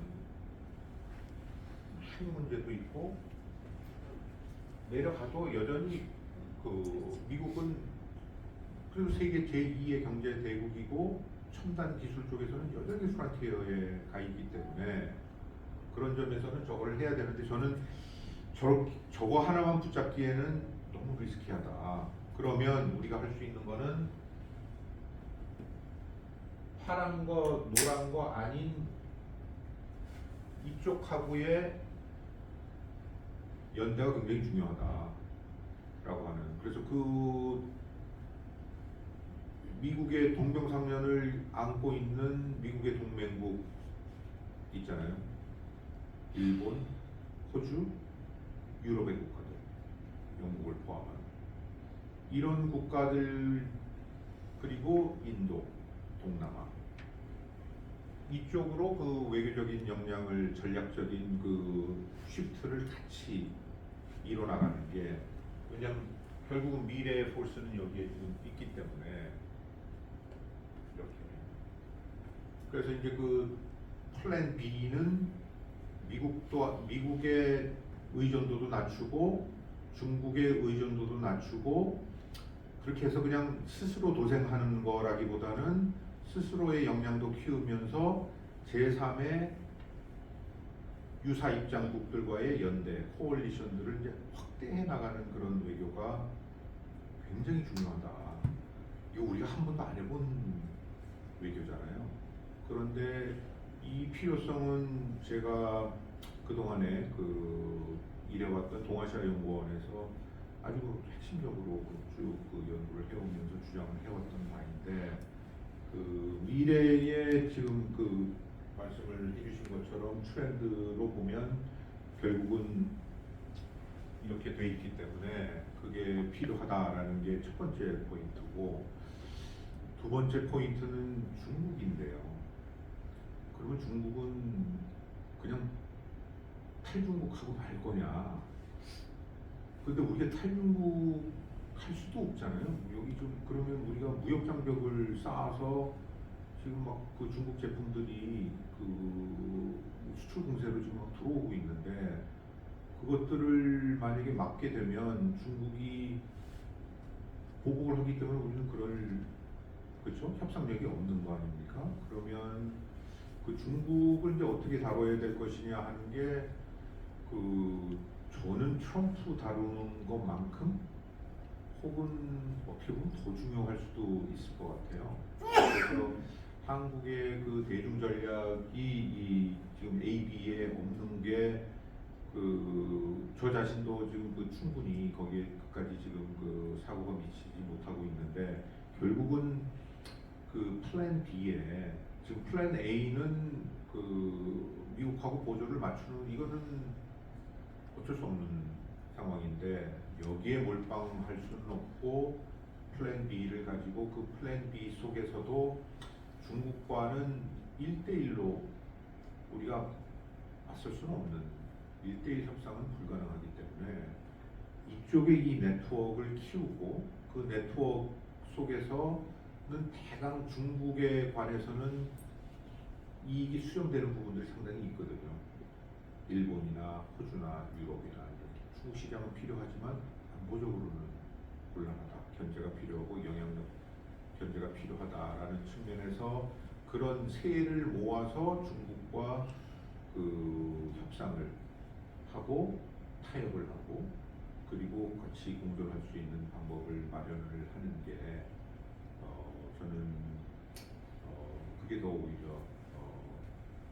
S1: 수요 문제도 있고 내려가도 여전히 그 미국은 그리고 세계 제2의 경제 대국이고 첨단 기술 쪽에서는 여전히 프론티어에 가 있기 때문에 그런 점에서는 저걸 해야 되는데 저는 저거 하나만 붙잡기에는 너무 리스키하다. 그러면 우리가 할 수 있는 거는 파란 거, 노란 거 아닌 이쪽 하부의 연대가 굉장히 중요하다라고 하는. 그래서 그 미국의 동병상련을 안고 있는 미국의 동맹국 있잖아요. 일본, 호주, 유럽의 국가들, 영국을 포함한 이런 국가들 그리고 인도, 동남아 이쪽으로 그 외교적인 역량을 전략적인 그 쉬프트를 같이 이뤄나가는 게 왜냐하면 결국은 미래의 포스는 여기에 지금 있기 때문에 이렇게 그래서 이제 그 플랜 B는 미국의 의존도도 낮추고 중국의 의존도도 낮추고 그렇게 해서 그냥 스스로 도생하는 거라기보다는 스스로의 역량도 키우면서 제3의 유사 입장국들과의 연대, 코얼리션들을 이제 확대해 나가는 그런 외교가 굉장히 중요하다. 이거 우리가 한 번도 안 해본 외교잖아요. 그런데 이 필요성은 제가 그동안에 그 일해왔던 동아시아 연구원에서 아주 핵심적으로 쭉 그 연구를 해오면서 주장을 해왔던 바인데 그 미래의 지금 그 말씀을 해주신 것처럼 트렌드로 보면 결국은 이렇게 돼 있기 때문에 그게 필요하다라는 게 첫 번째 포인트고 두 번째 포인트는 중국인데요. 그러면 중국은 그냥 탈중국하고 말 거냐? 근데 우리가 탈중국 할 수도 없잖아요. 여기 좀 그러면 우리가 무역 장벽을 쌓아서 지금 막 그 중국 제품들이 그 수출 공세로 지금 막 들어오고 있는데 그것들을 만약에 막게 되면 중국이 보복을 하기 때문에 우리는 그럴 그렇죠 협상력이 없는 거 아닙니까? 그러면 그 중국을 이제 어떻게 다뤄야 될 것이냐 하는 게 그 저는 트럼프 다루는 것만큼 혹은 어떻게 보면 더 중요할 수도 있을 것 같아요. 그래서 한국의 그 대중 전략이 이 지금 AB에 없는 게 저 자신도 지금 충분히 거기에 끝까지 지금 사고가 미치지 못하고 있는데 결국은 플랜 B에 지금 플랜 A는 미국하고 보조를 맞추는 이거는 어쩔 수 없는 상황인데 여기에 몰빵할 수는 없고 플랜 B를 가지고 플랜 B 속에서도 중국과는 1대1로 우리가 맞설 수는 없는 1대1 협상은 불가능하기 때문에 이쪽에 이 네트워크를 키우고 그 네트워크 속에서는 대강 중국에 관해서는 이익이 수렴되는 부분들이 상당히 있거든요. 일본이나 호주나 유럽이나 이렇게 중국 시장은 필요하지만 안보적으로는 곤란하다. 견제가 필요하고 영향력 견제가 필요하다라는 측면에서 그런 세를 모아서 중국과 협상을 하고 타협을 하고 그리고 같이 공존할 수 있는 방법을 마련을 하는 게 저는 그게 더 오히려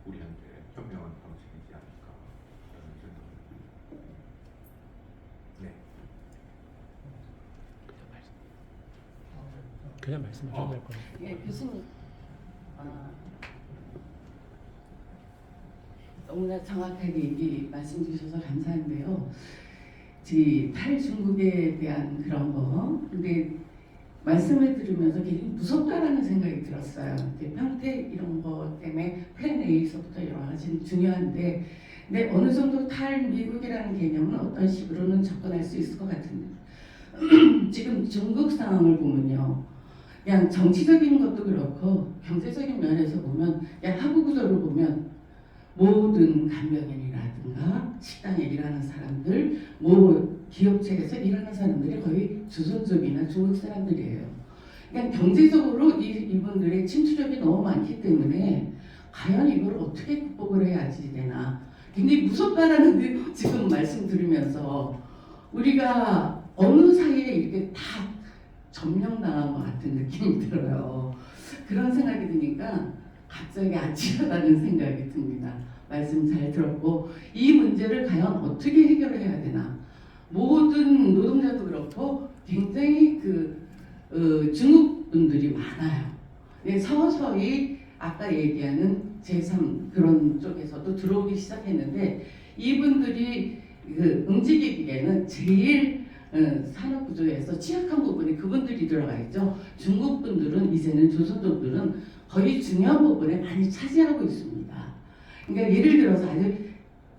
S1: 우리한테 현명한 방식이지 않을까라는 생각을 듭니다. 네.
S3: 그냥 말씀하셔도 될 거예요.
S4: 예, 교수님. 너무나 정확하게 얘기 말씀 주셔서 감사한데요. 탈중국에 대한 그런 거, 근데 말씀을 들으면서 굉장히 무섭다라는 생각이 들었어요. 평택 이런 거 때문에 플랜 A서부터 여러 가지 중요한데, 근데 어느 정도 탈미국이라는 개념은 어떤 식으로는 접근할 수 있을 것 같은데, 지금 중국 상황을 보면요. 그냥 정치적인 것도 그렇고 경제적인 면에서 보면 그냥 하부 구조를 보면 모든 간병인이라든가 식당에 일하는 사람들, 기업체에서 일하는 사람들이 거의 조선족이나 중국 사람들이에요. 그냥 경제적으로 이분들의 침투력이 너무 많기 때문에 과연 이걸 어떻게 극복을 해야지 되나 굉장히 무섭다라는 지금 말씀 들으면서 우리가 어느 사이에 이렇게 다 점령당한 것 같은 느낌이 들어요. 그런 생각이 드니까 갑자기 아찔하다는 생각이 듭니다. 말씀 잘 들었고 이 문제를 과연 어떻게 해결해야 되나. 모든 노동자도 그렇고 굉장히 중국 분들이 많아요. 근데 서서히 아까 얘기하는 제3 그런 쪽에서도 들어오기 시작했는데 이분들이 움직이기에는 제일 산업 구조에서 취약한 부분이 그분들이 들어가 있죠. 중국 분들은 이제는 조선족들은 거의 중요한 부분에 많이 차지하고 있습니다. 그러니까 예를 들어서 아주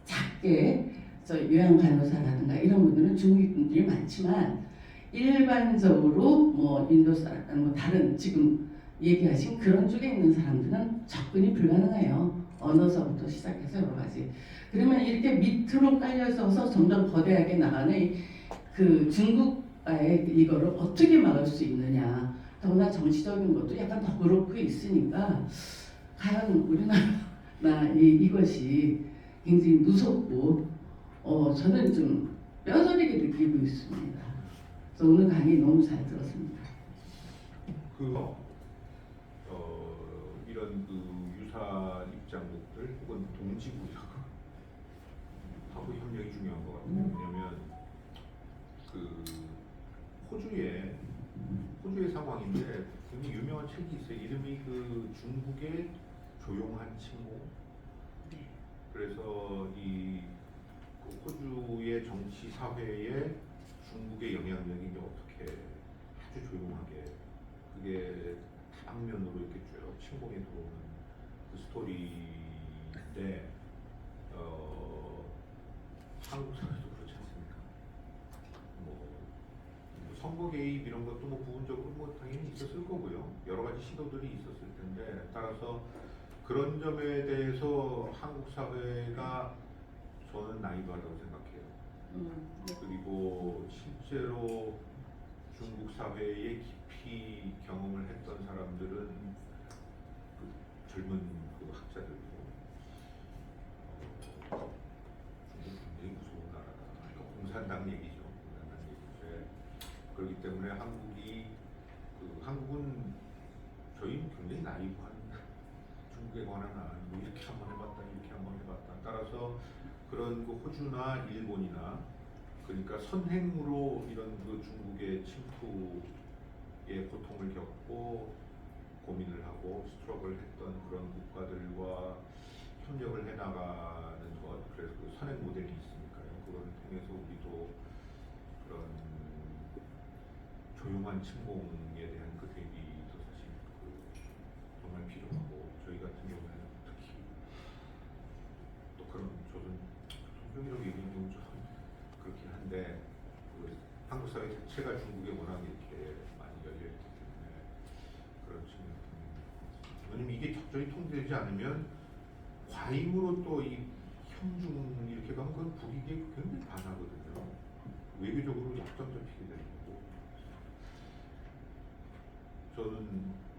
S4: 작게 요양간호사라든가 이런 분들은 중국 분들이 많지만 일반적으로 인도 사람, 다른 지금 얘기하신 그런 쪽에 있는 사람들은 접근이 불가능해요. 언어서부터 시작해서 여러 가지. 그러면 이렇게 밑으로 깔려서서 점점 거대하게 나가는 중국과의 이거를 어떻게 막을 수 있느냐. 더구나 정치적인 것도 약간 더 그렇고 있으니까 과연 우리나라 이것이 굉장히 무섭고 저는 좀 뼈저리게 느끼고 있습니다. 그래서 오늘 강의 너무 잘 들었습니다.
S1: 이런 유사 입장국들 혹은 동지국하고 협력이 중요한 것 같아요. 왜냐하면 호주의 상황인데 굉장히 유명한 책이 있어요. 이름이 중국의 조용한 침공. 그래서 호주의 정치 사회에 중국의 영향력이 이제 어떻게 아주 조용하게 그게 다방면으로 이렇게 쭉 침공해 들어오는 스토리인데 한국 사회도 그렇지 않습니까? 선거 개입 이런 것도 부분적으로 당연히 있었을 거고요. 여러 가지 시도들이 있었을 텐데 따라서 그런 점에 대해서 한국 사회가 저는 나이브하다고 생각해요. 그리고 실제로 중국 사회에 깊이 경험을 했던 사람들은 젊은 학자들이고 중국 굉장히 무서운 나라다. 그러니까 공산당 얘기죠. 공산당 얘기인데 그렇기 때문에 한국은 저희는 굉장히 나이브한 중국에 관한 이렇게 한번 해봤다 이렇게 한번 해봤다 따라서 그런 그 호주나 일본이나 그러니까 선행으로 이런 그 중국의 침투의 고통을 겪고 고민을 하고 스트럭을 했던 그런 국가들과 협력을 해나가는 것, 그래서 그 선행 모델이 있으니까요. 그걸 통해서 우리도 그런 조용한 침공에 대한 그 대비도 사실 그 정말 필요하고, 저희 같은 경우에는 특히 또 그런 조선 종교라고 얘기하는 경우 좀 그렇긴 한데, 그 한국 사회 자체가 중국에 워낙 이렇게 많이 열려 있기 때문에 그런 측면이, 왜냐면 이게 적절히 통제되지 않으면 과잉으로 또 이 형중 이렇게 가면 그건 불이익에 굉장히 반하거든요. 외교적으로 약점 잡히게 되는 거고. 저는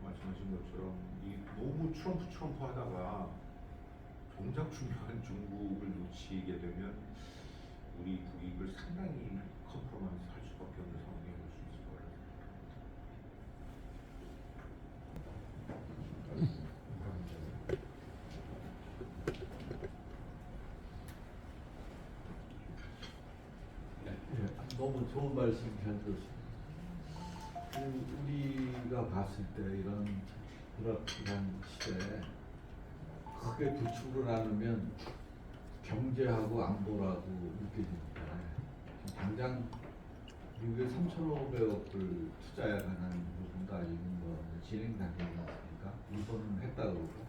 S1: 말씀하신 것처럼 이 너무 트럼프 하다가 정작 중요한 중국을 놓치게 되면 우리 국익을 상당히 컴프로마이즈 할 수밖에 없는 상황에 올 수 있을 거라고
S3: 예, 너무 좋은 말씀 잘 들었습니다. 우리가 봤을 때 이런 불확실한 시대에 크게 부축을 나누면 경제하고 안보라고 느껴집니다. 지금 당장 미국에 3,500억을 투자에 관한 부분도 아직 진행 단계이지 않습니까? 일본은 했다고 그러고.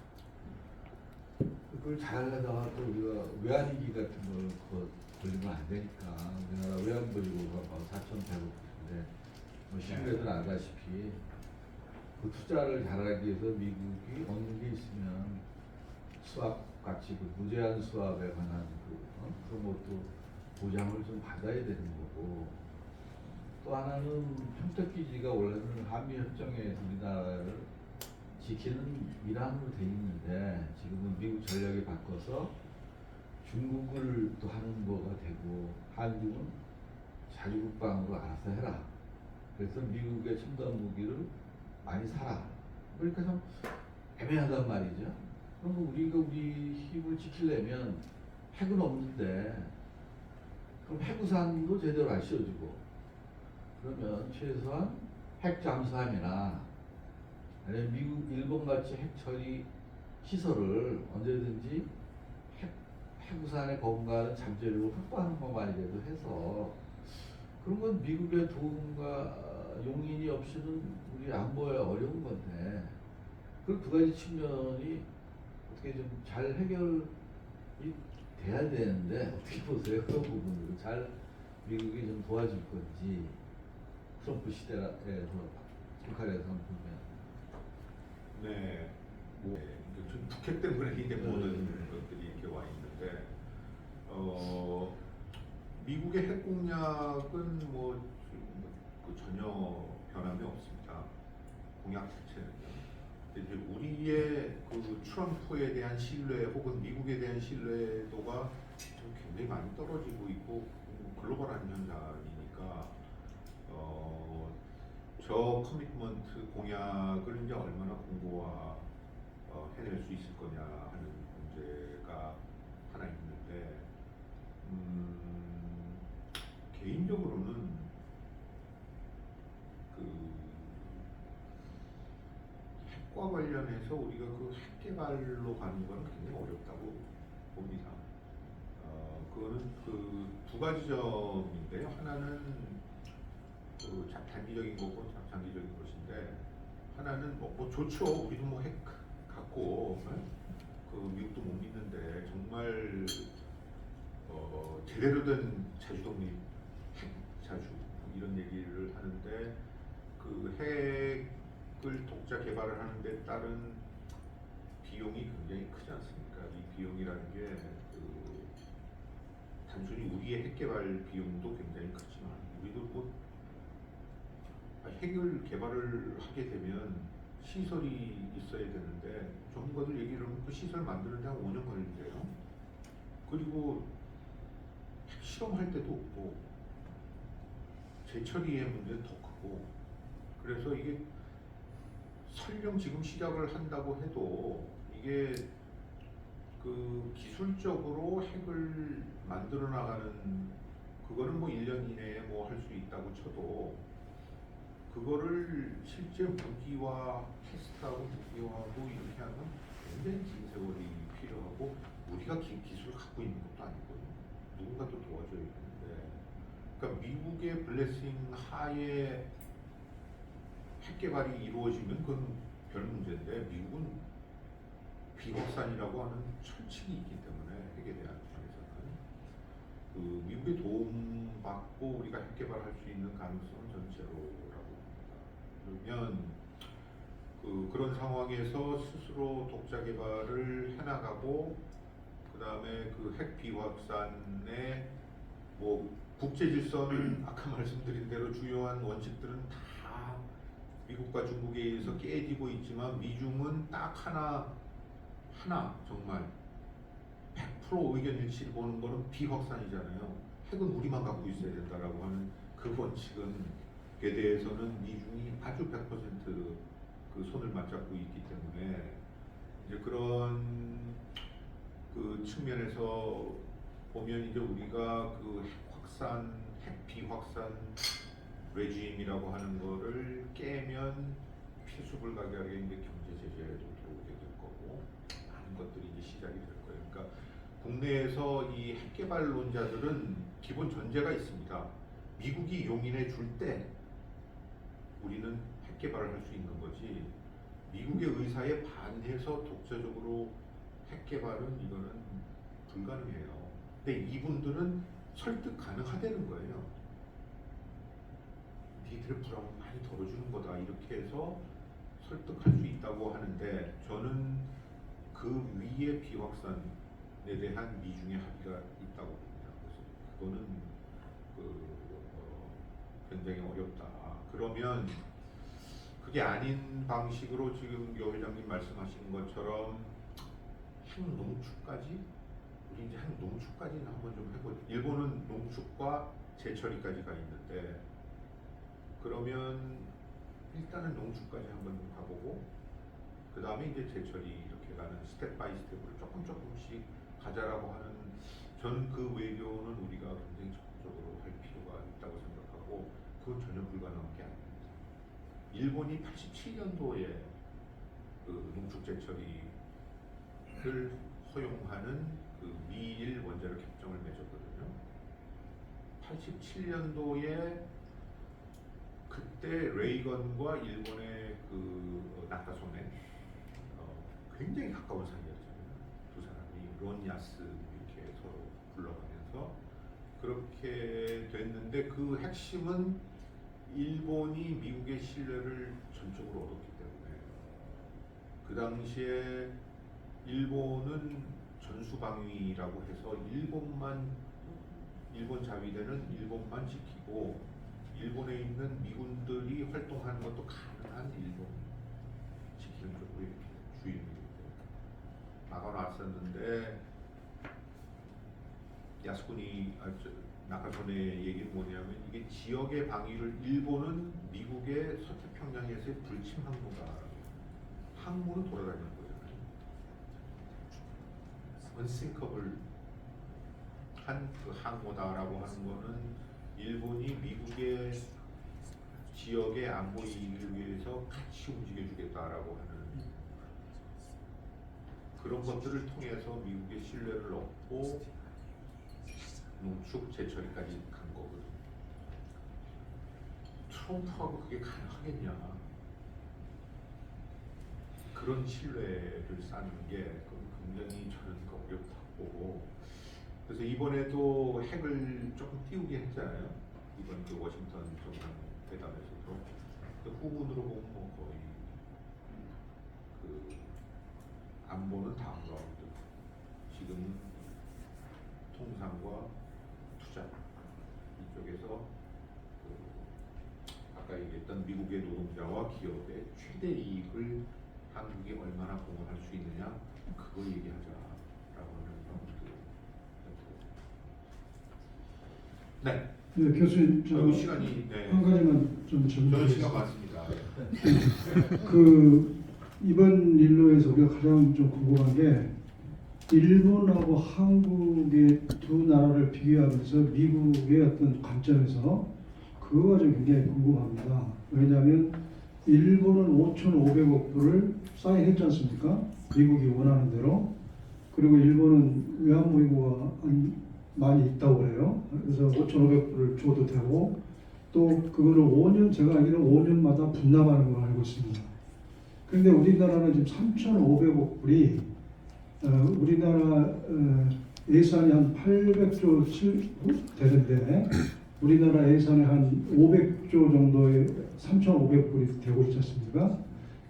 S3: 그걸 잘하다가 또 우리가 외환위기 같은 걸 걸리면 안 되니까 우리나라 외환보유고가 4,100억인데 뭐 시민들 알다시피 그 투자를 잘하기 위해서 미국이 얻는 게 있으면 수압 같이 그 무제한 수압에 관한 그런 것도 보장을 좀 받아야 되는 거고, 또 하나는 평택기지가 원래는 한미협정에서 우리나라를 지키는 일환으로 돼 있는데 지금은 미국 전략이 바꿔서 중국을 또 하는 거가 되고 한국은 자주국방으로 알아서 해라. 그래서 미국의 첨단 무기를 많이 사라. 그러니까 좀 애매하단 말이죠. 그럼 우리가 우리 힘을 지키려면 핵은 없는데 그럼 해구산도 제대로 안 씌워주고, 그러면 최소한 핵 잠수함이나 아니면 미국, 일본같이 핵 처리 시설을 언제든지 해구산에 건강한 잠재력을 확보하는 것만이라도 해서, 그런 건 미국의 도움과 용인이 없이는 우리 안보에 어려운 건데, 그 두 가지 측면이 어떻게 좀 잘 해결이 돼야 되는데 어떻게 보세요? 그런 부분으로 잘 미국이 좀 도와줄 건지, 트럼프 시대에서 북한에서 보면.
S1: 네, 뭐 좀 북핵 때문에 이제 모든 것들이 이렇게 와 있는데, 미국의 핵 공약은 그 전혀 변함이 없습니다. 공약 자체는요. 근데 이제 우리의 그 트럼프에 대한 신뢰 혹은 미국에 대한 신뢰도가 좀 굉장히 많이 떨어지고 있고 글로벌한 현상이니까 저 커미트먼트 공약을 이제 얼마나 공고화 해낼 수 있을 거냐 하는 문제가 하나 있는데, 개인적으로는 그 핵과 관련해서 우리가 그 핵 개발로 가는 건 굉장히 어렵다고 봅니다. 그거는 그 두 가지 점인데요. 하나는 그 단기적인 거고 장기적인 것인데, 하나는 뭐 좋죠. 우리도 뭐 핵 갖고 그 미국도 못 믿는데 정말 제대로 된 자주독립 핵 자주 이런 얘기를 하는데, 그 핵을 독자 개발을 하는데 따른 비용이 굉장히 크지 않습니까? 이 비용이라는 게 단순히 우리의 핵 개발 비용도 굉장히 크지만 우리도 뭐 핵을 개발을 하게 되면 시설이 있어야 되는데, 전문가들 얘기를 하면 그 시설 만드는데 한 5년 걸린대요. 그리고 핵 실험할 때도 없고 재처리의 문제는 더 크고, 그래서 이게 설령 지금 시작을 한다고 해도 이게 그 기술적으로 핵을 만들어 나가는 그거는 뭐 1년 이내에 뭐 할 수 있다고 쳐도 그거를 실제 무기화 테스트하고 무기화하고 이렇게 하면 굉장히 긴 세월이 필요하고 우리가 기술을 갖고 있는 것도 아니거든요. 누군가 또 도와줘야 되는데, 그러니까 미국의 블레싱 하에 핵 개발이 이루어지면 그건 별 문제인데 미국은 비확산이라고 하는 철칙이 있기 때문에 핵에 대한 관해서는 그 미국의 도움 받고 우리가 핵 개발할 수 있는 가능성은 전 제로라고 봅니다. 그러면 그런 상황에서 스스로 독자 개발을 해나가고 그 다음에 그 핵 비확산의 뭐 국제 질서는 아까 말씀드린 대로 주요한 원칙들은 다 미국과 중국에 의해서 깨지고 있지만 미중은 딱 하나 정말 100% 의견 일치를 보는 거는 비확산이잖아요. 핵은 우리만 갖고 있어야 된다라고 하는 그 원칙은 에 대해서는 미중이 아주 100% 그 손을 맞잡고 있기 때문에 이제 그런 그 측면에서 보면 이제 우리가 그 핵 비확산 레짐이라고 하는 거를 깨면 필수 불가결하게 이제 경제 제재도 들어오게 될 거고 많은 것들이 이제 시작이 될 거예요. 그러니까 국내에서 이 핵 개발론자들은 기본 전제가 있습니다. 미국이 용인해 줄 때 우리는 핵 개발을 할 수 있는 거지. 미국의 의사에 반해서 독자적으로 핵 개발은 이거는 불가능해요. 근데 이분들은 설득 가능하다는 거예요. 니들의 불안을 많이 덜어주는 거다 이렇게 해서 설득할 수 있다고 하는데 저는 그 위에 비확산에 대한 미중의 합의가 있다고 봅니다. 그래서 그거는 굉장히 어렵다. 그러면 그게 아닌 방식으로 지금 여 회장님 말씀하시는 것처럼 핵농축까지 우리 이제 핵농축까지는 한번 좀 해보죠. 일본은 농축과 재처리까지가 있는데 그러면 일단은 농축까지 한번 가보고 그 다음에 이제 재처리 이렇게 가는 스텝 바이 스텝으로 조금씩 가자라고 하는 전 그 외교는 우리가 굉장히 적극적으로 할 필요가 있다고 생각하고 그건 전혀 불가능한 게 아닙니다. 일본이 87년도에 그 농축 재처리를 허용하는 그 미일 원자력 협정을 맺었거든요. 87년도에 그때 레이건과 일본의 그 나카소네 굉장히 가까운 사이였잖아요. 두 사람이 론야스 이렇게 서로 불러가면서 그렇게 됐는데 그 핵심은 일본이 미국의 신뢰를 전적으로 얻었기 때문에 그 당시에 일본은 전수방위라고 해서 일본 자위대는 일본만 지키고 일본에 있는 미군들이 활동하는 것도 가능한 일본 지키는 쪽으로 이렇게 주의를 막아놨었는데 야스쿠니 나카소네 얘기는 뭐냐면 이게 지역의 방위를 일본은 미국의 서태평양에서의 불침 항모다. 항모는 돌아다니는 거잖아요. 언싱커블 한 그 항모다라고 하는 거는 일본이 미국의 지역의 안보 이익을 위해서 같이 움직여주겠다라고 하는 그런 것들을 통해서 미국의 신뢰를 얻고 농축 재처리까지 간 거거든요. 트럼프하고 그게 가능하겠냐? 그런 신뢰를 쌓는 게 굉장히 저는 어렵다고 보고 그래서 이번에도 핵을 조금 띄우긴 했잖아요. 이번 그 워싱턴 정상회담에서도 후문으로 보면 뭐 거의 그 안보는 다음 라운드 지금 통상과 투자 이쪽에서 아까 얘기했던 미국의 노동자와 기업의 최대 이익을 한국이 얼마나 공헌할 수 있느냐 그거 얘기하자라고 하는 네.
S5: 네, 교수님, 저
S1: 시간이 네.
S5: 한 가지만 좀
S1: 저는 시간
S5: 질문드리겠습니다.
S1: 많습니다.
S5: 그 이번 일로 해서 우리가 가장 좀 궁금한 게 일본하고 한국의 두 나라를 비교하면서 미국의 어떤 관점에서 그거가 좀 굉장히 궁금합니다. 왜냐하면 일본은 5,500억 불을 사인했지 않습니까? 미국이 원하는 대로. 그리고 일본은 외환보유고가 많이 있다고 그래요. 그래서 5,500불을 줘도 되고 또 그거를 5년, 제가 알기로는 5년마다 분납하는 걸로 알고 있습니다. 그런데 우리나라는 지금 3,500억 불이 우리나라 예산이 한 800조 되는데 우리나라 예산이 한 500조 정도의 3,500불이 되고 있지 않습니까?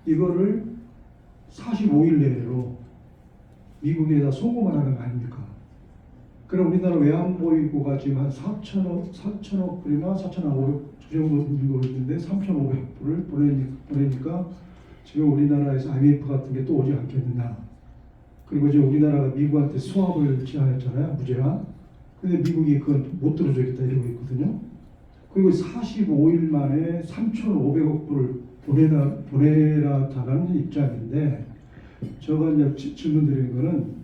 S5: 이거를 45일 내로 미국에다 송금을 하는 거 아닙니까? 그럼 우리나라 외환보유고가 지금 한 4천억 불이나 4,500 그 정도 있는데 3,500불을 보내니까 지금 우리나라에서 IMF 같은 게 또 오지 않겠느냐. 그리고 이제 우리나라가 미국한테 수합을 제안했잖아요. 무제한. 근데 미국이 그건 못 들어주겠다 이러고 있거든요. 그리고 45일 만에 3,500억 불을 보내라는 입장인데 제가 이제 질문 드리는 거는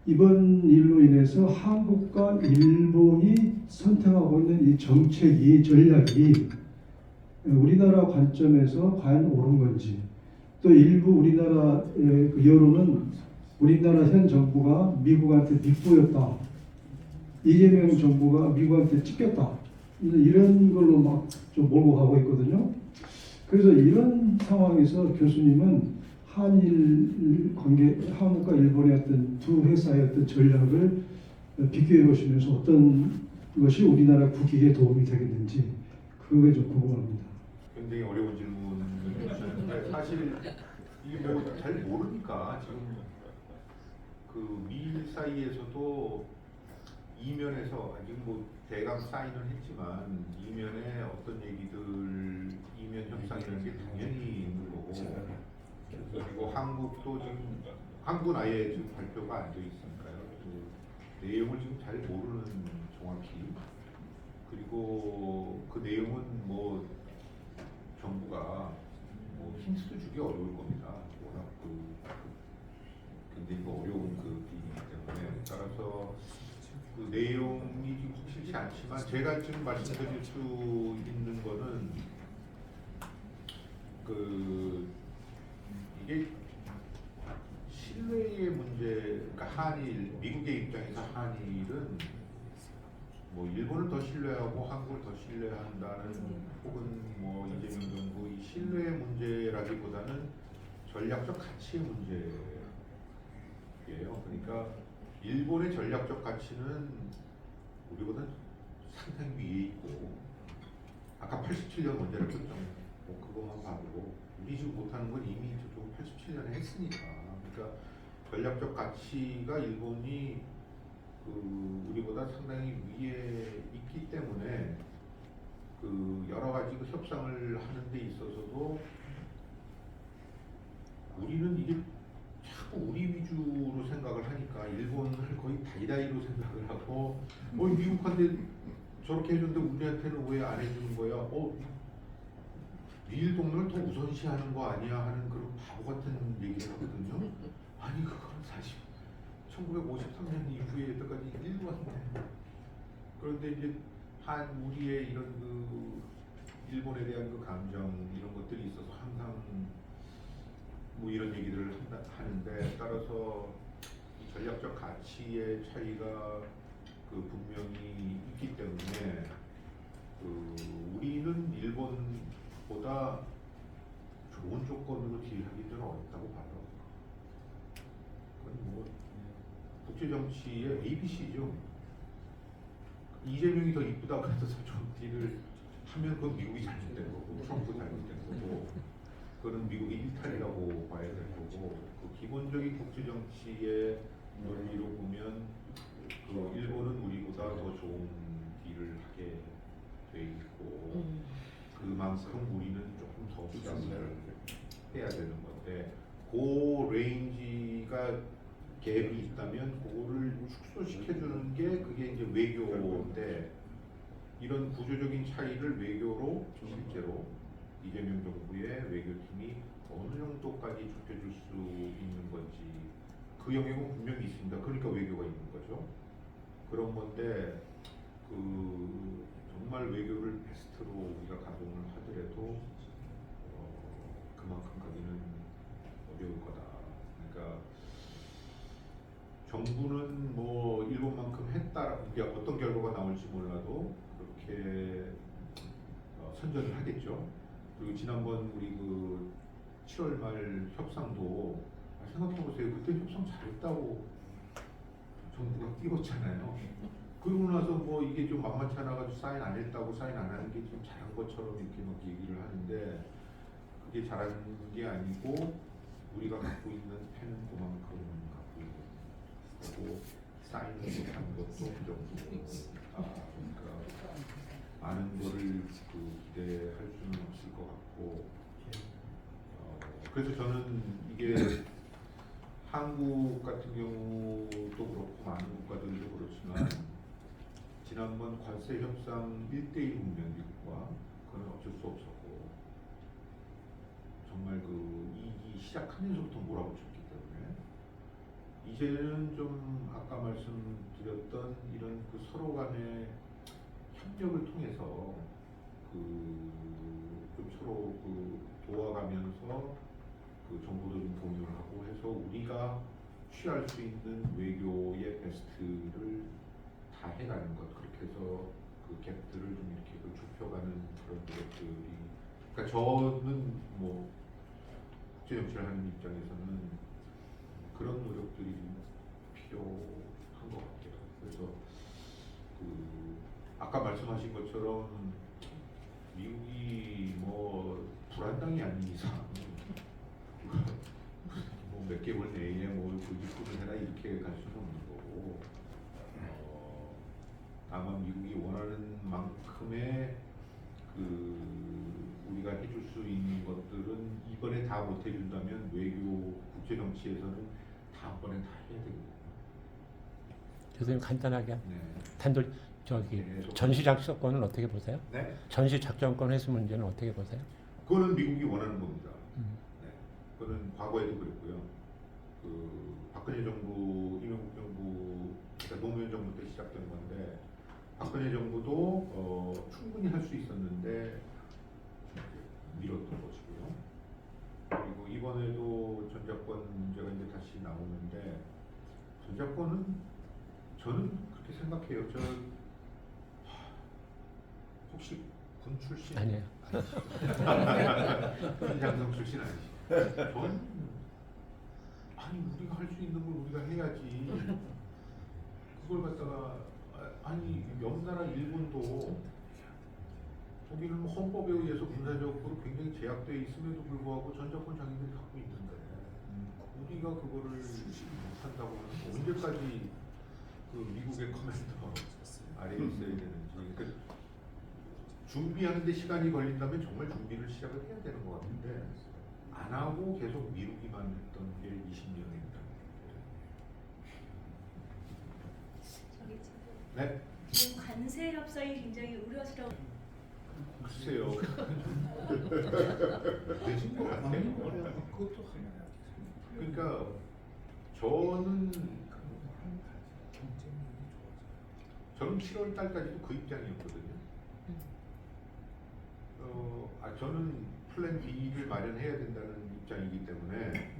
S5: 이번 일로 인해서 한국과 일본이 선택하고 있는 이 정책이 전략이 우리나라 관점에서 과연 옳은 건지 또 일부 우리나라의 그 여론은 우리나라 현 정부가 미국한테 밉보였다. 이재명 정부가 미국한테 찍혔다. 이런 걸로 막 좀 몰고 가고 있거든요. 그래서 이런 상황에서 교수님은 한일 관계, 한국과 일본의 어떤 두 회사의 어떤 전략을 비교해 보시면서 어떤 것이 우리나라 국익에 도움이 되겠는지 그게 좀 궁금합니다.
S1: 굉장히 어려운 질문을 해주셨는데 사실 이게 뭐 잘 모르니까 지금 그 미일 사이에서도 이면에서 지금 뭐 대강 사인은 했지만 이면에 어떤 얘기들 이면 협상이라는 게 당연히 있는 거고 그리고 한국도 지금 한국은 아예 지금 발표가 안 돼 있으니까요. 그 내용을 지금 잘 모르는 정확히 그리고 그 내용은 뭐 정부가 뭐 힌트도 주기 어려울 겁니다. 워낙 굉장히 어려운 그 비리이기 때문에 따라서 그 내용이 지금 확실치 않지만 제가 지금 말씀드릴 수 있는 거는 그 이게 신뢰의 문제, 그러니까 한일 미국의 입장에서 한일은 뭐 일본을 더 신뢰하고 한국을 더 신뢰한다는 혹은 뭐 이재명 정부 이 신뢰의 문제라기보다는 전략적 가치의 문제예요. 그러니까 일본의 전략적 가치는 우리보다 상당히 위에 있고 아까 87년 문제라고 했죠. 뭐 그거만 봐도 우리 지금 못하는 건 이미 저쪽 87년에 했으니까. 그러니까 전략적 가치가 일본이 그 우리보다 상당히 위에 있기 때문에 그 여러 가지 그 협상을 하는 데 있어서도 우리는 이게 자꾸 우리 위주로 생각을 하니까 일본을 거의 다이다이로 생각을 하고 미국한테 저렇게 해줬는데 우리한테는 왜 안 해주는 거야? 미일 동맹을 더 우선시하는 거 아니야 하는 그런 바보 같은 얘기를 하거든요. 아니 그건 사실 1953년 이후에 여태까지 일도 안 돼. 그런데 이제 우리의 이런 그 일본에 대한 그 감정 이런 것들이 있어서 항상 뭐 이런 얘기들을 하는데 따라서 이 전략적 가치의 차이가 그 분명히 있기 때문에 그 우리는 일본보다 좋은 조건으로 딜하기 좀 어렵다고 봐요. 그건 뭐 국제 정치의 ABC죠. 이재명이 더 이쁘다 그래서 좀 딜을 하면 그건 미국이 잘못된 거고 트럼프 잘못된 거고 그거는 미국의 일탈이라고 봐야 될 거고 그 기본적인 국제 정치의 논리로 보면 그 일본은 우리보다 더 좋은 딜을 하게 돼 있고 그만큼 우리는 조금 더 부담을 해야 되는 건데 그 레인지가 갭이 있다면 그거를 축소시켜주는 게 그게 이제 외교인데 이런 구조적인 차이를 외교로 실제로 이재명 정부의 외교팀이 어느 정도까지 좁혀줄 수 있는 건지 그 영역은 분명히 있습니다. 그러니까 외교가 있는 거죠. 그런 건데 정말 외교를 베스트로 우리가 가동을 하더라도 그만큼 가기는 어려울 거다. 그러니까 정부는 뭐 일본만큼 했다. 이게 어떤 결과가 나올지 몰라도 그렇게 선전을 하겠죠. 그리고 지난번 우리 7월 말 협상도 생각해보세요. 그때 협상 잘했다고 정부가 띄웠잖아요. 그러고 나서 뭐 이게 좀 만만치 않아가지고 사인 안 했다고 사인 안 하는 게 좀 잘한 것처럼 이렇게 막 얘기를 하는데 그게 잘한 게 아니고 우리가 갖고 있는 펜은 그만큼 갖고 있는 거고 사인을 못한 것도 그 정도고 그러니까 많은 거를 기대할 수는 없을 것 같고 그래서 저는 이게 한국 같은 경우도 그렇고 많은 국가들도 그렇지만 지난번 관세 협상 1대1 국면 미국과 그건 어쩔 수 없었고 정말 이익이 시작하면서부터 몰아붙였기 때문에 이제는 좀 아까 말씀드렸던 이런 서로 간의 협력을 통해서 좀 서로 도와가면서 정보도 좀 공유를 하고 해서 우리가 취할 수 있는 외교의 베스트를 다 해가는 것 그렇게 해서 갭들을 좀 이렇게 좁혀가는 그런 노력들이 그러니까 저는 뭐 국제정치를 하는 입장에서는 그런 노력들이 좀 필요한 것 같아요. 그래서 아까 말씀하신 것처럼 미국이 뭐 불안당이 아닌 이상 뭐 몇 개월 내에 뭐 입국을 해라 이렇게 갈 수는 없는 거고 다만 미국이 원하는 만큼의 우리가 해줄 수 있는 것들은 이번에 다 못 해준다면 외교 국제 정치에서는 다음번에 다 해야 되거든요.
S6: 교수님 간단하게
S1: 네.
S6: 단돌
S1: 네,
S6: 전시 작전권은 어떻게 보세요?
S1: 네.
S6: 전시 작전권 회수 문제는 어떻게 보세요?
S1: 그거는 미국이 원하는 겁니다. 네. 그거는 과거에도 그랬고요. 박근혜 정부, 이명국 정부, 그러니까 노무현 정부 때 시작된 건데 박근혜 정부도 충분히 할 수 있었는데 미뤘던 것이고요. 그리고 이번에도 전자권 문제가 이제 다시 나오는데 전자권은 저는 그렇게 생각해요. 혹시 군 출신?
S6: 아니에요.
S1: 군장성 출신 아니시죠? 저는 아니 우리가 할 수 있는 걸 우리가 해야지. 그걸 갖다가 아니 옆나라 일본도 거기는 헌법에 의해서 군사적으로 굉장히 제약되어 있음에도 불구하고 전자권 자기들이 갖고 있는데 우리가 그거를 못한다고 하면 언제까지 미국의 커맨더 아래에 있어야 되는지 그러니까 준비하는데 시간이 걸린다면 정말 준비를 시작을 해야 되는 것 같은데 안 하고 계속 미루기만 했던 게 20년입니다. 네?
S7: 지금 관세 협상이 굉장히 우려스러운.
S1: 글쎄요. 되신 것 같아요. 그러니까 저는 7월 달까지도 그 입장이었거든요. 저는 플랜 B를 마련해야 된다는 입장이기 때문에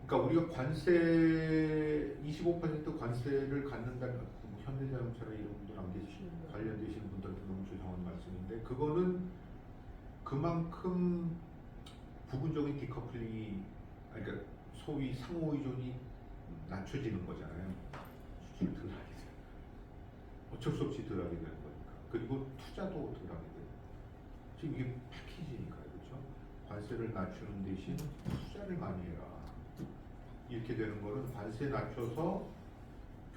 S1: 그러니까 우리가 관세 25% 관세를 갖는다는 현대자동차나 이런 분들 안 계시고 관련되시는 분들한테 너무 죄송한 말씀인데 그거는 그만큼 부분적인 디커플링이 그러니까 소위 상호 의존이 낮춰지는 거잖아요. 수출을 덜 하게 돼요. 어쩔 수 없이 덜 하게 되는 거니까. 그리고 투자도 덜 하게 돼요. 지금 이게 패키지니까요. 그렇죠? 관세를 낮추는 대신 투자를 많이 해라. 이렇게 되는 거는 관세 낮춰서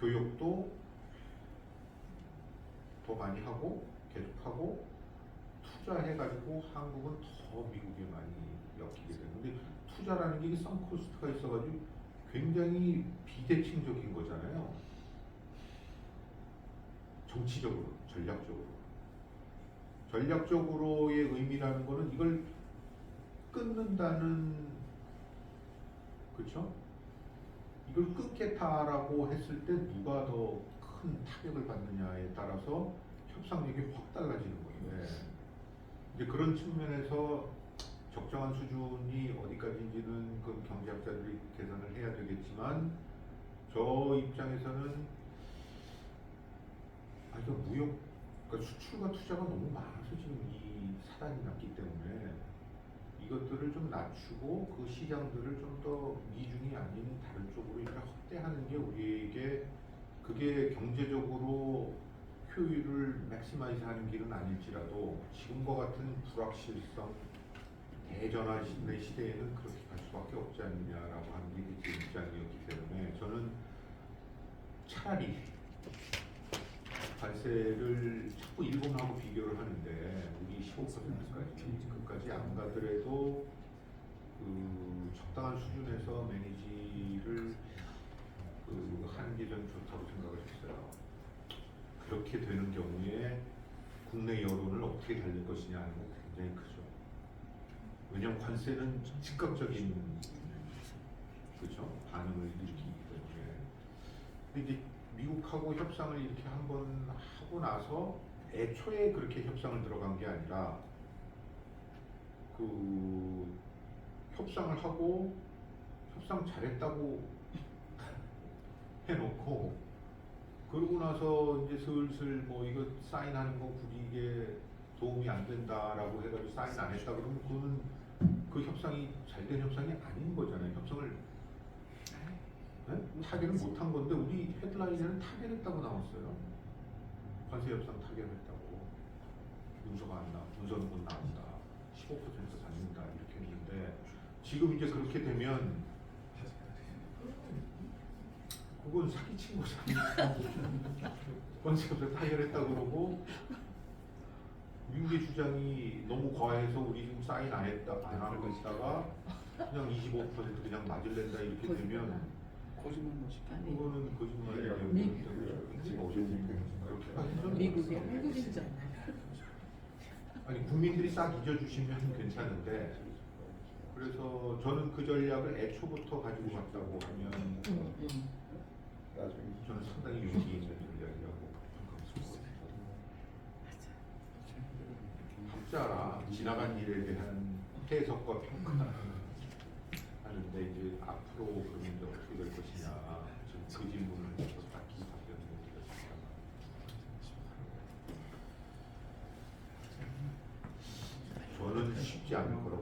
S1: 교육도 더 많이 하고 계속하고 투자해가지고 한국은 더 미국에 많이 엮이게 되는데 투자라는 게 선코스트가 있어가지고 굉장히 비대칭적인 거잖아요. 정치적으로, 전략적으로. 전략적으로의 의미라는 거는 이걸 끊는다는 그렇죠? 이걸 끊겠다라고 했을 때 누가 더 큰 타격을 받느냐에 따라서 협상력이 확 달라지는 거예요. 이제 그런 측면에서 적정한 수준이 어디까지인지는 그 경제학자들이 계산을 해야 되겠지만 저 입장에서는 이거 무역, 그러니까 수출과 투자가 너무 많아서 지금 이 사단이 났기 때문에 이것들을 좀 낮추고 그 시장들을 좀 더 미중이 아닌 다른 쪽으로 이렇게 확대하는 게 우리에게 그게 경제적으로 효율을 맥시마이즈 하는 길은 아닐지라도 지금과 같은 불확실성 대전화 시대에는 그렇게 갈 수밖에 없지 않느냐라고 하는 게 제 입장이었기 때문에 저는 차라리 관세를 자꾸 일본하고 비교를 하는데 우리 15%까지 안 가더라도 그 적당한 수준에서 매니지를 하는 게 저는 좋다고 생각을 했어요. 그렇게 되는 경우에 국내 여론을 어떻게 달릴 것이냐 하는 건 굉장히 크죠. 왜냐하면 관세는 즉각적인 그렇죠? 반응을 일으키기 때문에. 근데 이제 미국하고 협상을 이렇게 한번 하고 나서 애초에 그렇게 협상을 들어간 게 아니라 그 협상을 하고 협상 잘했다고 해놓고 그러고 나서 이제 슬슬 뭐 이거 사인하는 거 굳이 이게 도움이 안 된다라고 해가지고 사인 안 했다 그러면 그거는 그 협상이 잘된 협상이 아닌 거잖아요. 협상을 타결을 못한 건데 우리 헤드라인에는 타결했다고 나왔어요. 관세 협상 타결했다고. 문서가 안 나, 문서는 곧 나온다. 15% 받는다 이렇게 했는데 지금 이제 그렇게 되면 그건 사기친 거잖아요. 관세 협상 타결했다고 그러고 미국의 주장이 너무 과해서 우리 지금 사인 안 했다 안 하고 있다가 그냥 25% 그냥 맞을랜다 이렇게 되면 그거는 거짓말이에요.
S4: 미국이 한국인잖아요.
S1: 아니 국민들이 싹 잊어주시면 괜찮은데 그래서 저는 그 전략을 애초부터 가지고 갔다고 하면 저는 상당히 용기 있는 전략이라고 학자라 지나간 일에 대한 해석과 평가 하는데 이제 앞으로 그러면 이제 어떻게 될 것이냐 지금 그 질문을 해서 딱히 답변을 못 드렸습니다. 저는 쉽지 않을 거라고